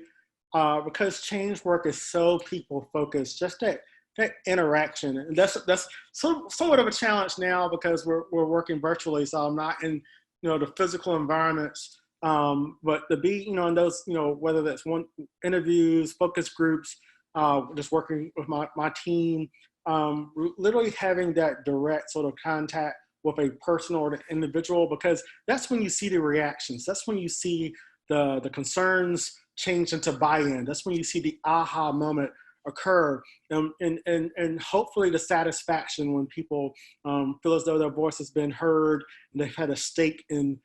because change work is so people focused, just that interaction, and that's somewhat of a challenge now because we're working virtually. So I'm not in the physical environments, but to be in those whether that's interviews, focus groups, just working with my team, literally having that direct sort of contact with a person or an individual, because that's when you see the reactions. That's when you see the concerns change into buy-in. That's when you see the aha moment occur, and hopefully the satisfaction when people feel as though their voice has been heard and they've had a stake in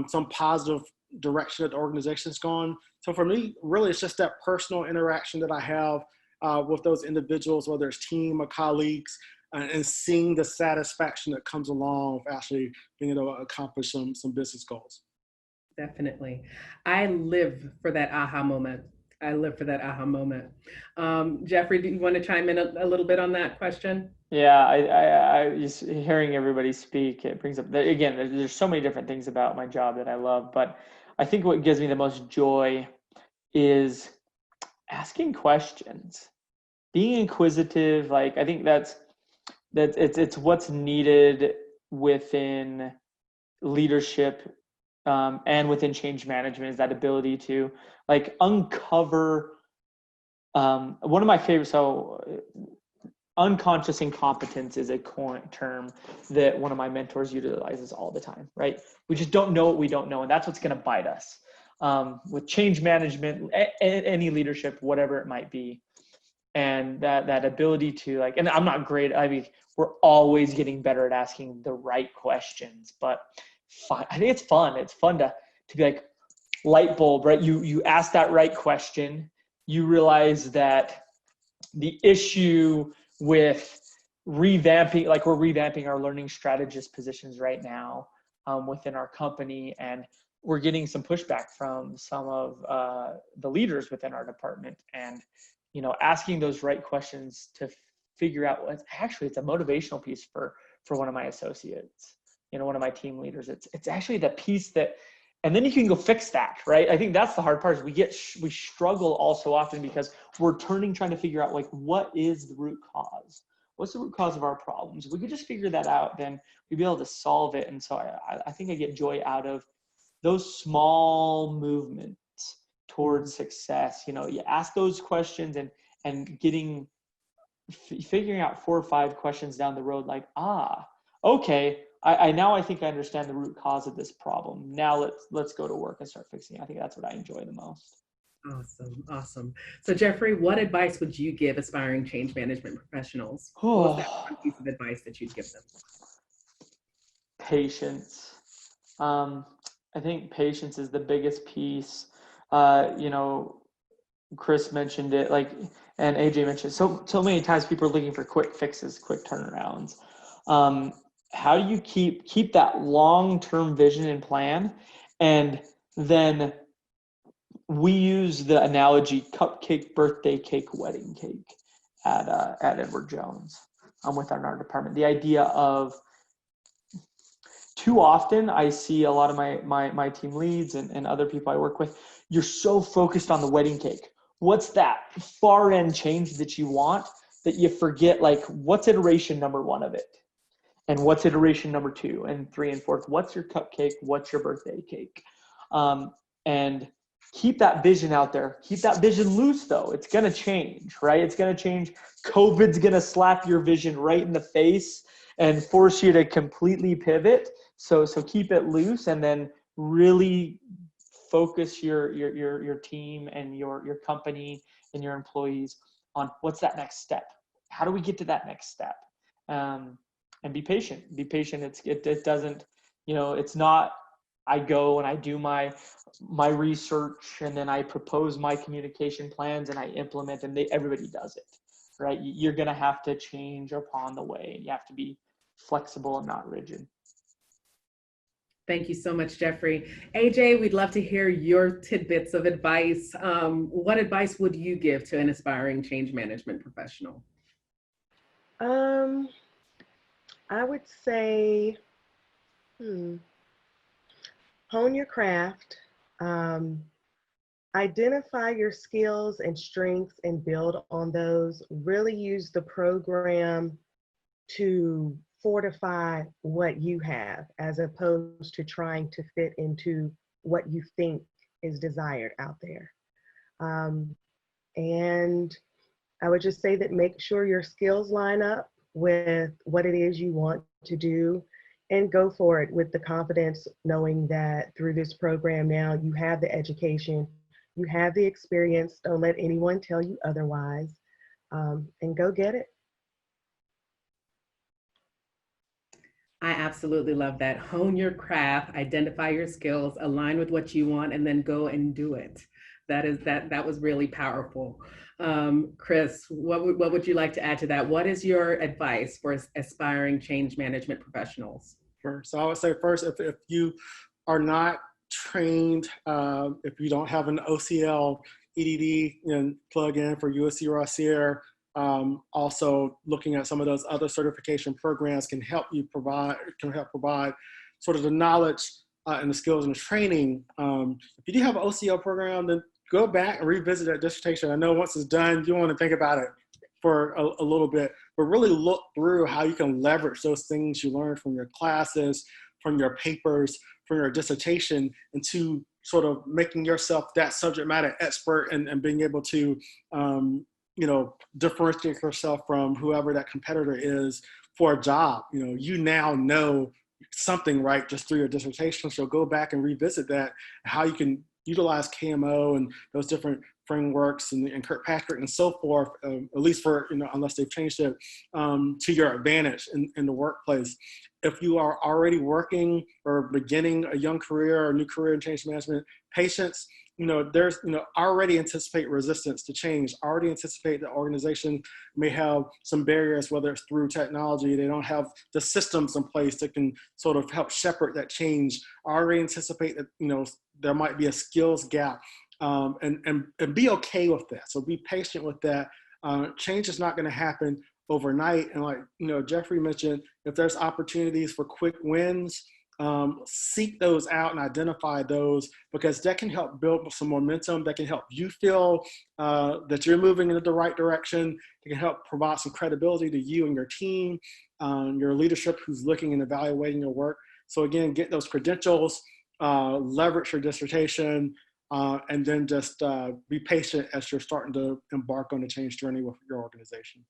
some positive direction that the organization's gone. So for me, really, it's just that personal interaction that I have with those individuals, whether it's team or colleagues, and seeing the satisfaction that comes along with actually being able to accomplish some business goals. Definitely. I live for that aha moment. I live for that aha moment. Jeffrey, do you want to chime in a little bit on that question? Yeah, I just hearing everybody speak, it brings up, again, there's so many different things about my job that I love, but I think what gives me the most joy is asking questions, being inquisitive. Like, I think it's what's needed within leadership and within change management, is that ability to like uncover one of my favorites. So unconscious incompetence is a current term that one of my mentors utilizes all the time, right? We just don't know what we don't know, and that's what's going to bite us with change management, any leadership, whatever it might be. And that ability to like, and I'm not great. I mean, we're always getting better at asking the right questions, but I think it's fun. It's fun to be like light bulb, right? You ask that right question, you realize that the issue with revamping, like we're revamping our learning strategist positions right now within our company, and we're getting some pushback from some of the leaders within our department, and asking those right questions to figure out what it's a motivational piece for one of my associates, one of my team leaders. It's actually the piece that, and then you can go fix that, right? I think that's the hard part, is we struggle all so often because we're trying to figure out like, what is the root cause? What's the root cause of our problems? If we could just figure that out, then we'd be able to solve it. And so I think I get joy out of those small movements towards success. You ask those questions and figuring out 4 or 5 questions down the road, like, okay, I think I understand the root cause of this problem. Now let's go to work and start fixing it. I think that's what I enjoy the most. Awesome. So Jeffrey, what advice would you give aspiring change management professionals? What was that one piece of advice that you'd give them? Patience. I think patience is the biggest piece. You know, Chris mentioned it, like, and AJ mentioned it. So many times people are looking for quick fixes, quick turnarounds. How do you keep that long-term vision and plan? And then we use the analogy cupcake, birthday cake, wedding cake at Edward Jones within our department. The idea of, too often I see a lot of my team leads and other people I work with, you're so focused on the wedding cake. What's that far end change that you want that you forget, like, what's iteration number 1 of it? And what's iteration number 2 and 3 and 4? What's your cupcake? What's your birthday cake? And keep that vision out there. Keep that vision loose, though. It's going to change, right? It's going to change. COVID's going to slap your vision right in the face and force you to completely pivot. So keep it loose, and then really focus your team and your company and your employees on what's that next step. How do we get to that next step? And be patient. Be patient. It doesn't, you know, it's not, I go and I do my research and then I propose my communication plans and I implement, and everybody does it, right? You're going to have to change upon the way, and you have to be flexible and not rigid. Thank you so much, Jeffrey. AJ, we'd love to hear your tidbits of advice. What advice would you give to an aspiring change management professional? I would say, hone your craft, identify your skills and strengths and build on those. Really use the program to fortify what you have, as opposed to trying to fit into what you think is desired out there. And I would just say that make sure your skills line up with what it is you want to do, and go for it with the confidence, knowing that through this program now you have the education, you have the experience. Don't let anyone tell you otherwise, and go get it. I absolutely love that. Hone your craft, identify your skills, align with what you want, and then go and do it. That was really powerful. Chris, what would you like to add to that? What is your advice for aspiring change management professionals? Sure. So I would say first, if you are not trained, if you don't have an OCL EdD plug-in for USC Rossier, also looking at some of those other certification programs can help provide sort of the knowledge and the skills and the training. If you do have an OCL program, then go back and revisit that dissertation. I know once it's done, you want to think about it for a little bit, but really look through how you can leverage those things you learned from your classes, from your papers, from your dissertation, into sort of making yourself that subject matter expert and being able to differentiate yourself from whoever that competitor is for a job. You now know something, right, just through your dissertation. So go back and revisit that, how you can utilize KMO and those different frameworks and Kirkpatrick and so forth, at least for, unless they've changed it, to your advantage in the workplace. If you are already working or beginning a young career or new career in change management, patience, there's, already anticipate resistance to change, already anticipate the organization may have some barriers, whether it's through technology, they don't have the systems in place that can sort of help shepherd that change, already anticipate that, there might be a skills gap, and be okay with that. So be patient with that. Change is not going to happen overnight. And like, Jeffrey mentioned, if there's opportunities for quick wins, seek those out and identify those, because that can help build some momentum, that can help you feel that you're moving in the right direction. It can help provide some credibility to you and your team, your leadership who's looking and evaluating your work. So again, get those credentials, leverage your dissertation, and then just be patient as you're starting to embark on the change journey with your organization.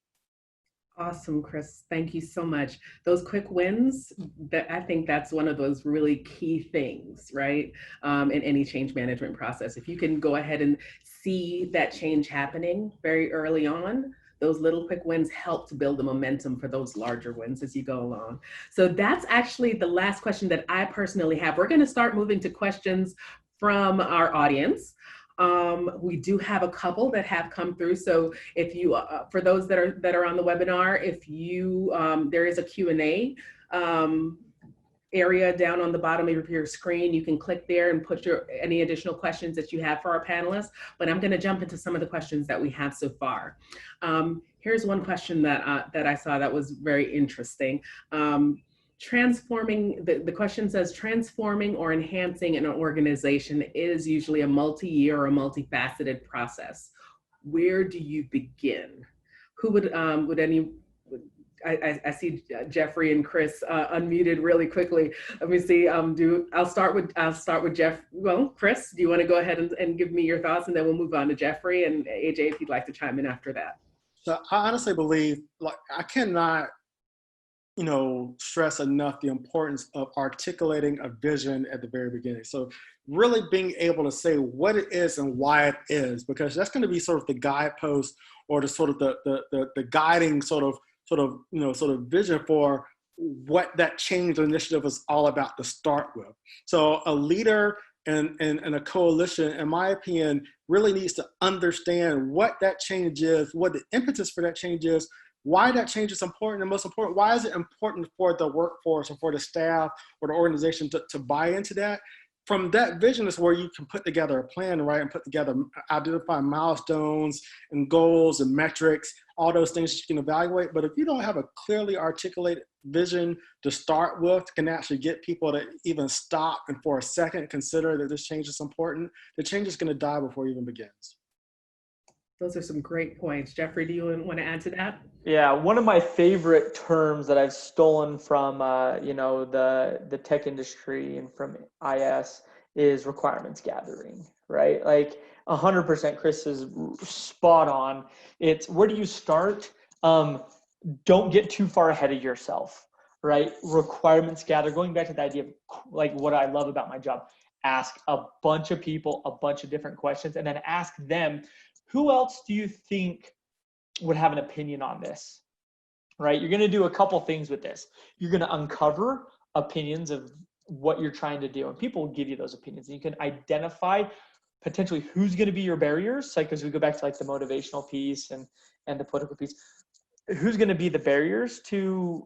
Awesome, Chris. Thank you so much. Those quick wins, I think that's one of those really key things, right? In any change management process. If you can go ahead and see that change happening very early on, those little quick wins help to build the momentum for those larger wins as you go along. So that's actually the last question that I personally have. We're going to start moving to questions from our audience. We do have a couple that have come through. So if you, for those that are on the webinar, if you, there is a Q&A area down on the bottom of your screen. You can click there and put any additional questions that you have for our panelists. But I'm going to jump into some of the questions that we have so far. Here's one question that I saw that was very interesting. Transforming, the question says, transforming or enhancing an organization is usually a multi-year or a multifaceted process. Where do you begin? Who would I see Jeffrey and Chris unmuted really quickly. Let me see. I'll start with Jeff. Well, Chris, do you want to go ahead and give me your thoughts, and then we'll move on to Jeffrey and AJ if you'd like to chime in after that. So I honestly believe, like, I cannot, stress enough the importance of articulating a vision at the very beginning. So really being able to say what it is and why it is, because that's going to be sort of the guidepost or the sort of the guiding sort of vision for what that change initiative is all about to start with. So a leader and a coalition, in my opinion, really needs to understand what that change is, what the impetus for that change is, why that change is important, and most important, why is it important for the workforce or for the staff or the organization to buy into that. From that vision is where you can put together a plan, right? And put together, identify milestones and goals and metrics, all those things you can evaluate. But if you don't have a clearly articulated vision to start with, can actually get people to even stop and for a second consider that this change is important, the change is going to die before it even begins. Those are some great points. Jeffrey, do you want to add to that? Yeah, one of my favorite terms that I've stolen from the tech industry and from IS is requirements gathering, right? Like 100%, Chris is spot on. It's where do you start? Don't get too far ahead of yourself, right? Requirements gather, going back to the idea of like what I love about my job, ask a bunch of people a bunch of different questions and then ask them, who else do you think would have an opinion on this, right? You're going to do a couple things with this. You're going to uncover opinions of what you're trying to do, and people will give you those opinions. And you can identify potentially who's going to be your barriers, like as we go back to like the motivational piece and the political piece, who's going to be the barriers to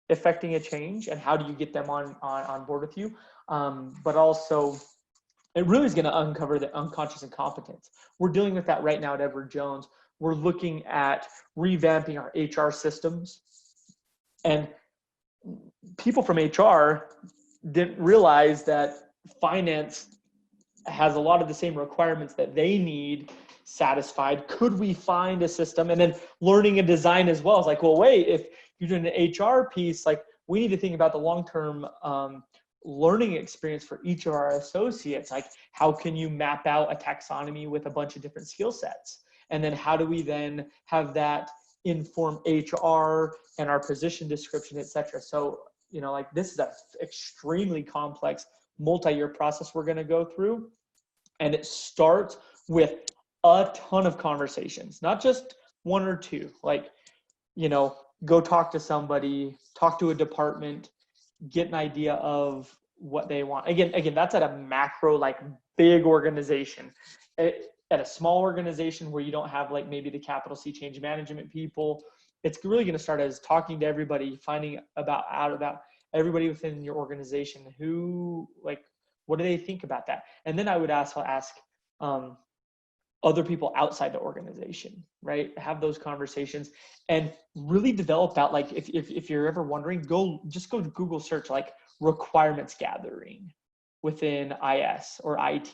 effecting a change, and how do you get them on board with you? But also, it really is going to uncover the unconscious incompetence. We're dealing with that right now at Edward Jones. We're looking at revamping our HR systems, and people from HR didn't realize that finance has a lot of the same requirements that they need satisfied. Could we find a system? And then learning and design as well. It's like, well, wait, if you're doing an HR piece, like we need to think about the long-term learning experience for each of our associates. Like, how can you map out a taxonomy with a bunch of different skill sets? And then how do we then have that inform HR and our position description, et cetera? So, like this is an extremely complex multi-year process we're going to go through. And it starts with a ton of conversations, not just one or two, like, go talk to somebody, talk to a department, get an idea of what they want. Again, that's at a macro, like big organization. At a small organization where you don't have like maybe the capital C change management people, it's really going to start as talking to everybody, finding out about everybody within your organization, who, like, what do they think about that? And then I would ask other people outside the organization, right? Have those conversations and really develop that. Like if you're ever wondering, just go to Google search like requirements gathering within IS or IT,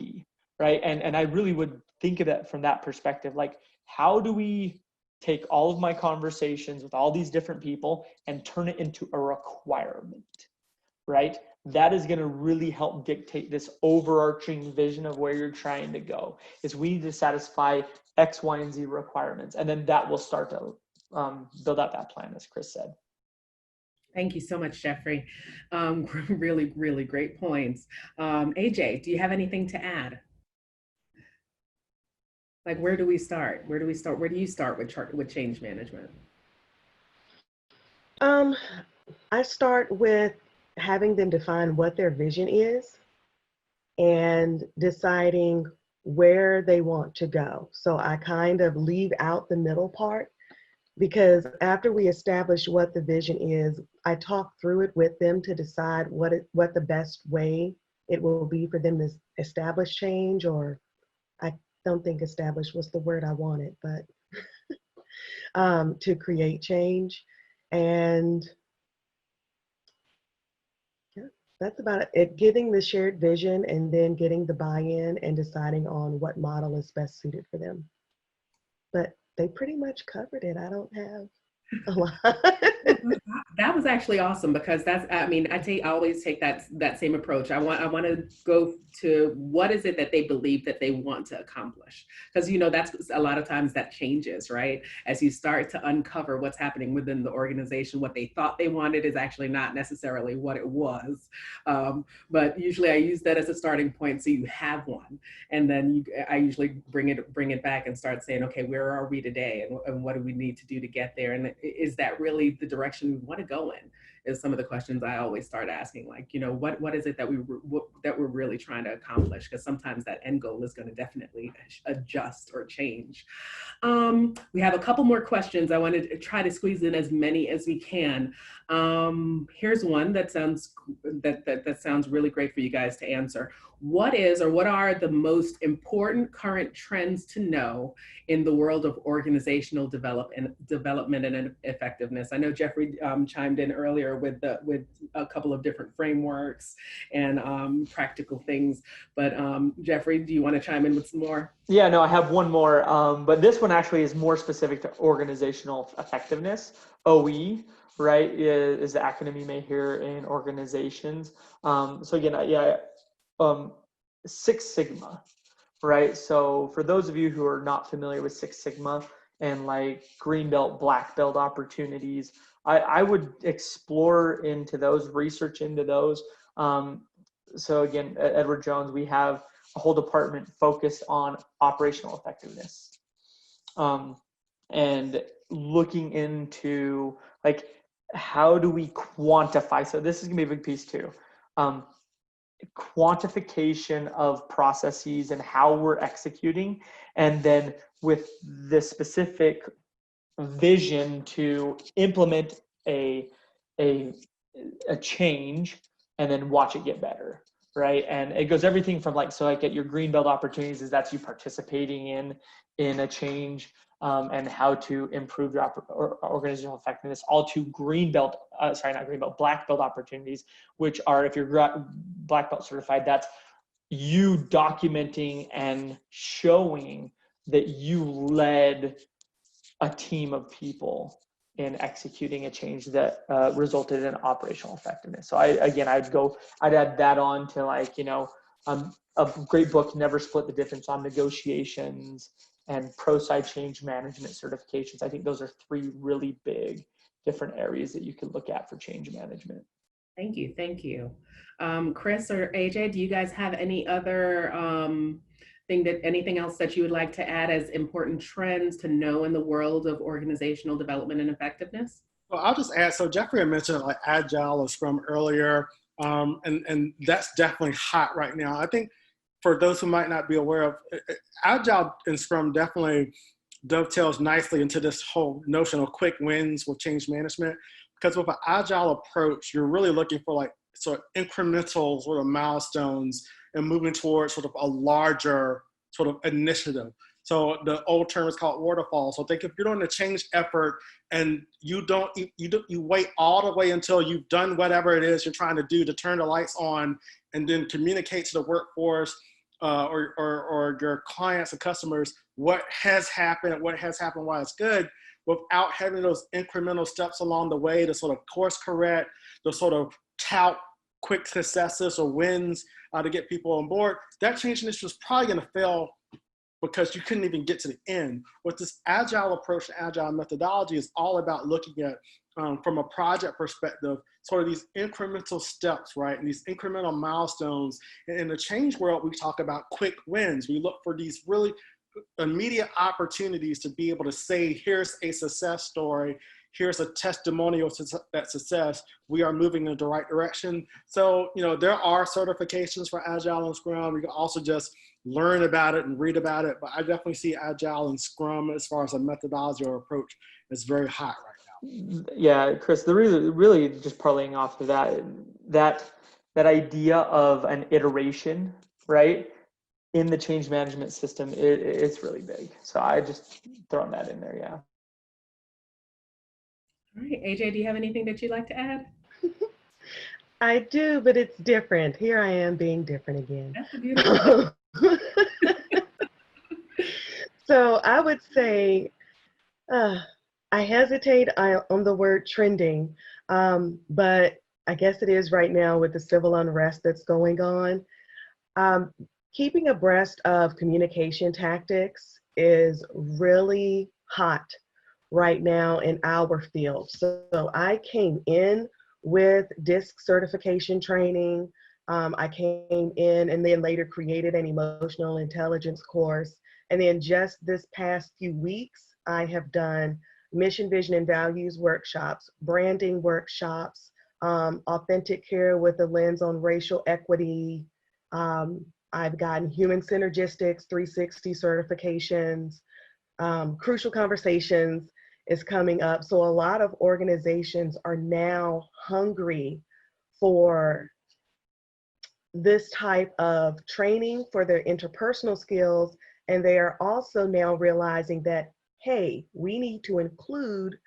right? And I really would think of it from that perspective. Like, how do we take all of my conversations with all these different people and turn it into a requirement, right? That is going to really help dictate this overarching vision of where you're trying to go. Is we need to satisfy X, Y, and Z requirements. And then that will start to build out that plan, as Chris said. Thank you so much, Jeffrey. Really, really great points. AJ, do you have anything to add? Like, where do we start? Where do we start? Where do you start with change management? I start with having them define what their vision is and deciding where they want to go. So I kind of leave out the middle part, because after we establish what the vision is, I talk through it with them to decide what the best way it will be for them to establish change, or I don't think establish was the word I wanted, but to create change. And yeah, that's about it. Getting the shared vision and then getting the buy-in and deciding on what model is best suited for them. But they pretty much covered it. I don't have a lot. That was actually awesome, because that's, I mean, I always take that same approach. I want to go to what is it that they believe that they want to accomplish, because that's a lot of times that changes, right? As you start to uncover what's happening within the organization, what they thought they wanted is actually not necessarily what it was. But usually I use that as a starting point, so you have one, and then I usually bring it back and start saying, okay, where are we today, and what do we need to do to get there, and is that really the direction we want to go in? Is some of the questions I always start asking, like, what is it that we're really trying to accomplish? Because sometimes that end goal is going to definitely adjust or change. We have a couple more questions. I want to try to squeeze in as many as we can. Here's one that sounds really great for you guys to answer. What are the most important current trends to know in the world of organizational development and effectiveness? I know Jeffrey chimed in earlier with a couple of different frameworks and practical things, but Jeffrey, do you want to chime in with some more? Yeah, no, I have one more, but this one actually is more specific to organizational effectiveness. OE, right, is the acronym you may hear in organizations. So again, Six Sigma, right? So for those of you who are not familiar with Six Sigma and like green belt, black belt opportunities, I would explore into those, research into those. So again, at Edward Jones, we have a whole department focused on operational effectiveness, and looking into like, how do we quantify? So this is gonna be a big piece too. Quantification of processes and how we're executing, and then with the specific vision to implement a change and then watch it get better, right? And it goes everything from like, so like at your green belt opportunities, is that's you participating in a change, and how to improve your organizational effectiveness, all to black belt opportunities, which are, if you're black belt certified, that's you documenting and showing that you led a team of people in executing a change that resulted in operational effectiveness. So I'd add that on to, like, a great book, Never Split the Difference, on negotiations and pro-side change management certifications. I think those are three really big different areas that you could look at for change management. Thank you. Chris or AJ, do you guys have any other anything else that you would like to add as important trends to know in the world of organizational development and effectiveness? Well, I'll just add, so Jeffrey had mentioned like Agile or Scrum earlier, and that's definitely hot right now. I think for those who might not be aware of, Agile and Scrum definitely dovetails nicely into this whole notion of quick wins with change management, because with an Agile approach, you're really looking for like sort of incremental sort of milestones and moving towards sort of a larger sort of initiative. So the old term is called waterfall. So think if you're doing a change effort and you wait all the way until you've done whatever it is you're trying to do to turn the lights on, and then communicate to the workforce or your clients and customers what has happened, why it's good, without having those incremental steps along the way to sort of course correct, to sort of tout quick successes or wins to get people on board, that change initiative is probably going to fail because you couldn't even get to the end. With this Agile approach and Agile methodology is all about looking at, from a project perspective, sort of these incremental steps, right? And these incremental milestones. And in the change world, we talk about quick wins. We look for these really immediate opportunities to be able to say, here's a success story, here's a testimonial to that success, we are moving in the right direction. So, you know, there are certifications for Agile and Scrum. You can also just learn about it and read about it, but I definitely see Agile and Scrum as far as a methodology or approach is very hot right now. Yeah, Chris, the really just parlaying off of that idea of an iteration, right? In the change management system, it's really big. So I just throwing that in there, yeah. All right, AJ, do you have anything that you'd like to add? I do, but it's different. Here I am being different again. That's a beautiful thing. So I would say I hesitate on the word trending, but I guess it is right now with the civil unrest that's going on. Keeping abreast of communication tactics is really hot right now in our field. So I came in with DISC certification training. I came in and then later created an emotional intelligence course. And then just this past few weeks, I have done mission, vision, and values workshops, branding workshops, authentic care with a lens on racial equity. I've gotten human synergistics 360 certifications. Crucial Conversations is coming up. So a lot of organizations are now hungry for this type of training for their interpersonal skills. And they are also now realizing that, hey, we need to include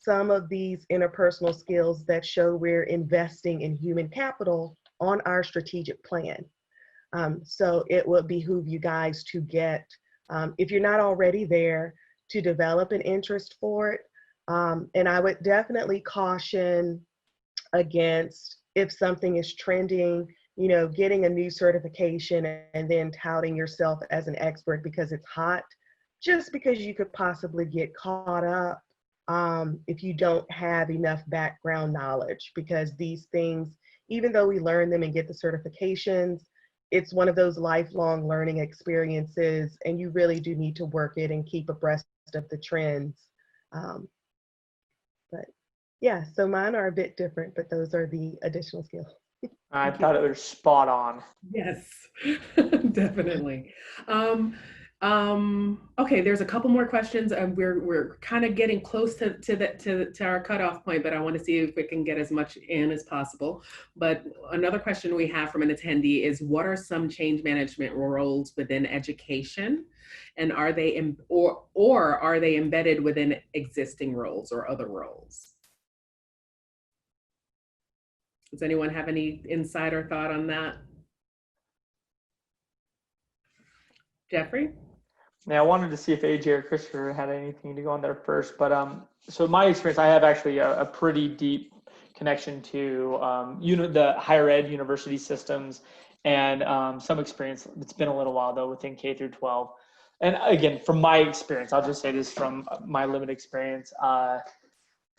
some of these interpersonal skills that show we're investing in human capital on our strategic plan. So it would behoove you guys to get, if you're not already there, to develop an interest for it. And I would definitely caution against, if something is trending, you know, getting a new certification and then touting yourself as an expert because it's hot, just because you could possibly get caught up if you don't have enough background knowledge. Because these things, even though we learn them and get the certifications, it's one of those lifelong learning experiences, and you really do need to work it and keep abreast of the trends. But yeah, so mine are a bit different, but those are the additional skills. I thought it was spot on. Yes, definitely. Okay, there's a couple more questions, and we're kind of getting close to our cutoff point, but I want to see if we can get as much in as possible. But another question we have from an attendee is, what are some change management roles within education, and are they or are they embedded within existing roles or other roles? Does anyone have any insight or thought on that? Jeffrey? Yeah, I wanted to see if AJ or Christopher had anything to go on there first, but so my experience, I have actually a pretty deep connection to the higher ed university systems, and some experience. It's been a little while though within K through 12. And again, from my experience, I'll just say this from my limited experience.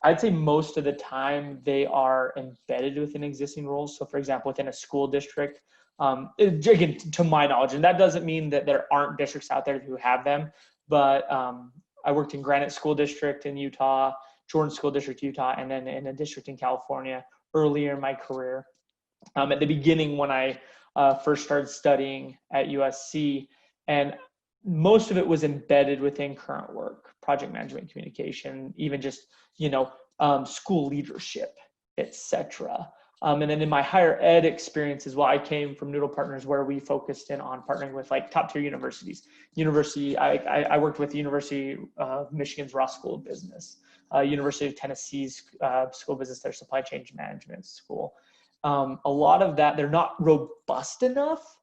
I'd say most of the time they are embedded within existing roles. So for example, within a school district, again, to my knowledge, and that doesn't mean that there aren't districts out there who have them, but I worked in Granite School District in Utah, Jordan School District, Utah, and then in a district in California earlier in my career. At the beginning when I first started studying at USC, and most of it was embedded within current work, project management, communication, even just, school leadership, etc. And then in my higher ed experience as well, I came from Noodle Partners, where we focused in on partnering with like top tier universities. I worked with the University of Michigan's Ross School of Business, University of Tennessee's School of Business, their supply chain management school. A lot of that, they're not robust enough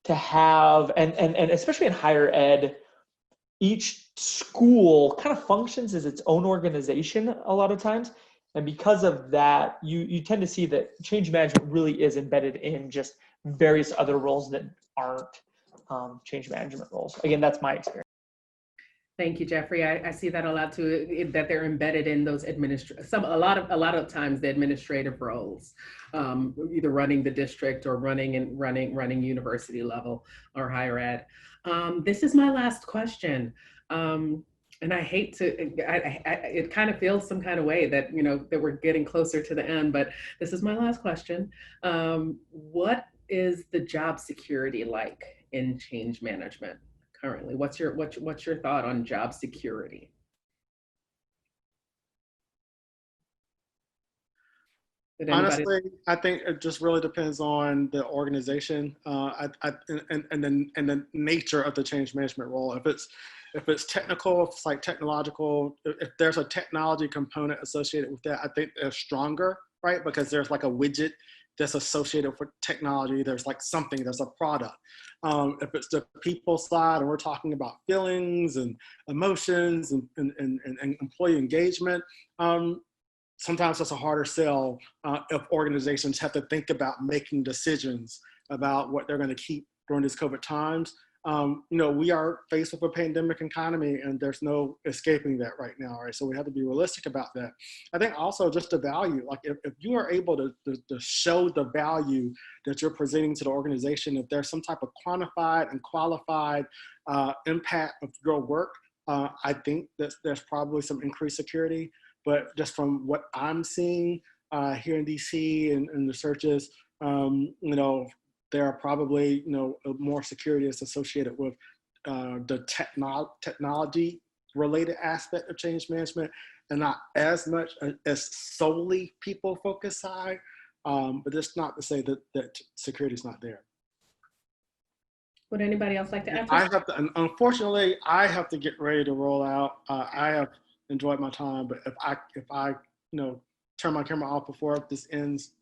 to have, and especially in higher ed, each school kind of functions as its own organization a lot of times. And because of that, you tend to see that change management really is embedded in just various other roles that aren't change management roles. Again, that's my experience. Thank you, Jeffrey. I see that a lot too, that they're embedded in those a lot of times the administrative roles, either running the district or running university level or higher ed. This is my last question. And I hate to, it kind of feels some kind of way that, you know, that we're getting closer to the end, but this is my last question. What is the job security like in change management currently? What's your thought on job security? Honestly, I think it just really depends on the organization and the nature of the change management role. If it's technical, if it's like technological, if there's a technology component associated with that, I think they're stronger, right? Because there's like a widget that's associated with technology. There's like something, there's a product. If it's the people side and we're talking about feelings and emotions and employee engagement, sometimes that's a harder sell if organizations have to think about making decisions about what they're going to keep during these COVID times. You know, we are faced with a pandemic economy and there's no escaping that right now, right? So we have to be realistic about that. I think also just the value, like if you are able to show the value that you're presenting to the organization, if there's some type of quantified and qualified impact of your work, I think that there's probably some increased security. But just from what I'm seeing here in DC and the searches, you know, there are probably, you know, more security that's associated with the technology related aspect of change management and not as much as solely people focused side. But that's not to say that security is not there. Would anybody else like to add? I have to, unfortunately, I have to get ready to roll out. I have enjoyed my time, but if I you know, turn my camera off before this ends,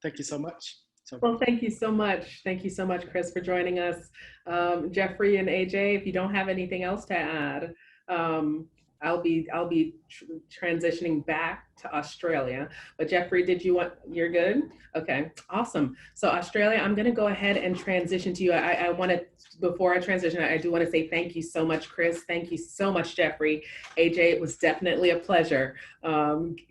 thank you so much. Well, thank you so much. Thank you so much, Chris, for joining us. Jeffrey and AJ, if you don't have anything else to add, I'll be transitioning back to Australia. But Jeffrey, you're good? Okay, awesome. So Australia, I'm gonna go ahead and transition to you. I wanna, before I transition, I do wanna say thank you so much, Chris. Thank you so much, Jeffrey. AJ, it was definitely a pleasure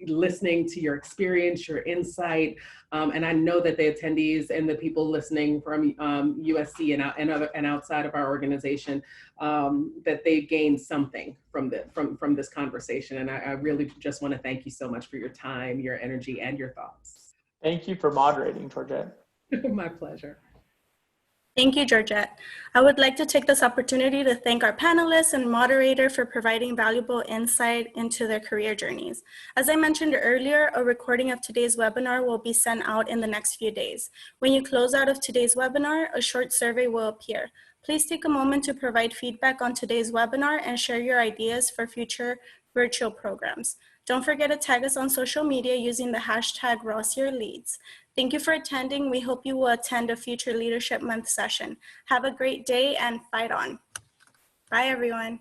listening to your experience, your insight. And I know that the attendees and the people listening from USC and outside of our organization, that they gained something from this conversation. And I really just want to thank you so much for your time, your energy, and your thoughts. Thank you for moderating, Georgette. My pleasure. Thank you, Georgette. I would like to take this opportunity to thank our panelists and moderator for providing valuable insight into their career journeys. As I mentioned earlier, a recording of today's webinar will be sent out in the next few days. When you close out of today's webinar, a short survey will appear. Please take a moment to provide feedback on today's webinar and share your ideas for future virtual programs. Don't forget to tag us on social media using the hashtag #RossierLeads. Thank you for attending. We hope you will attend a future Leadership Month session. Have a great day and fight on. Bye, everyone.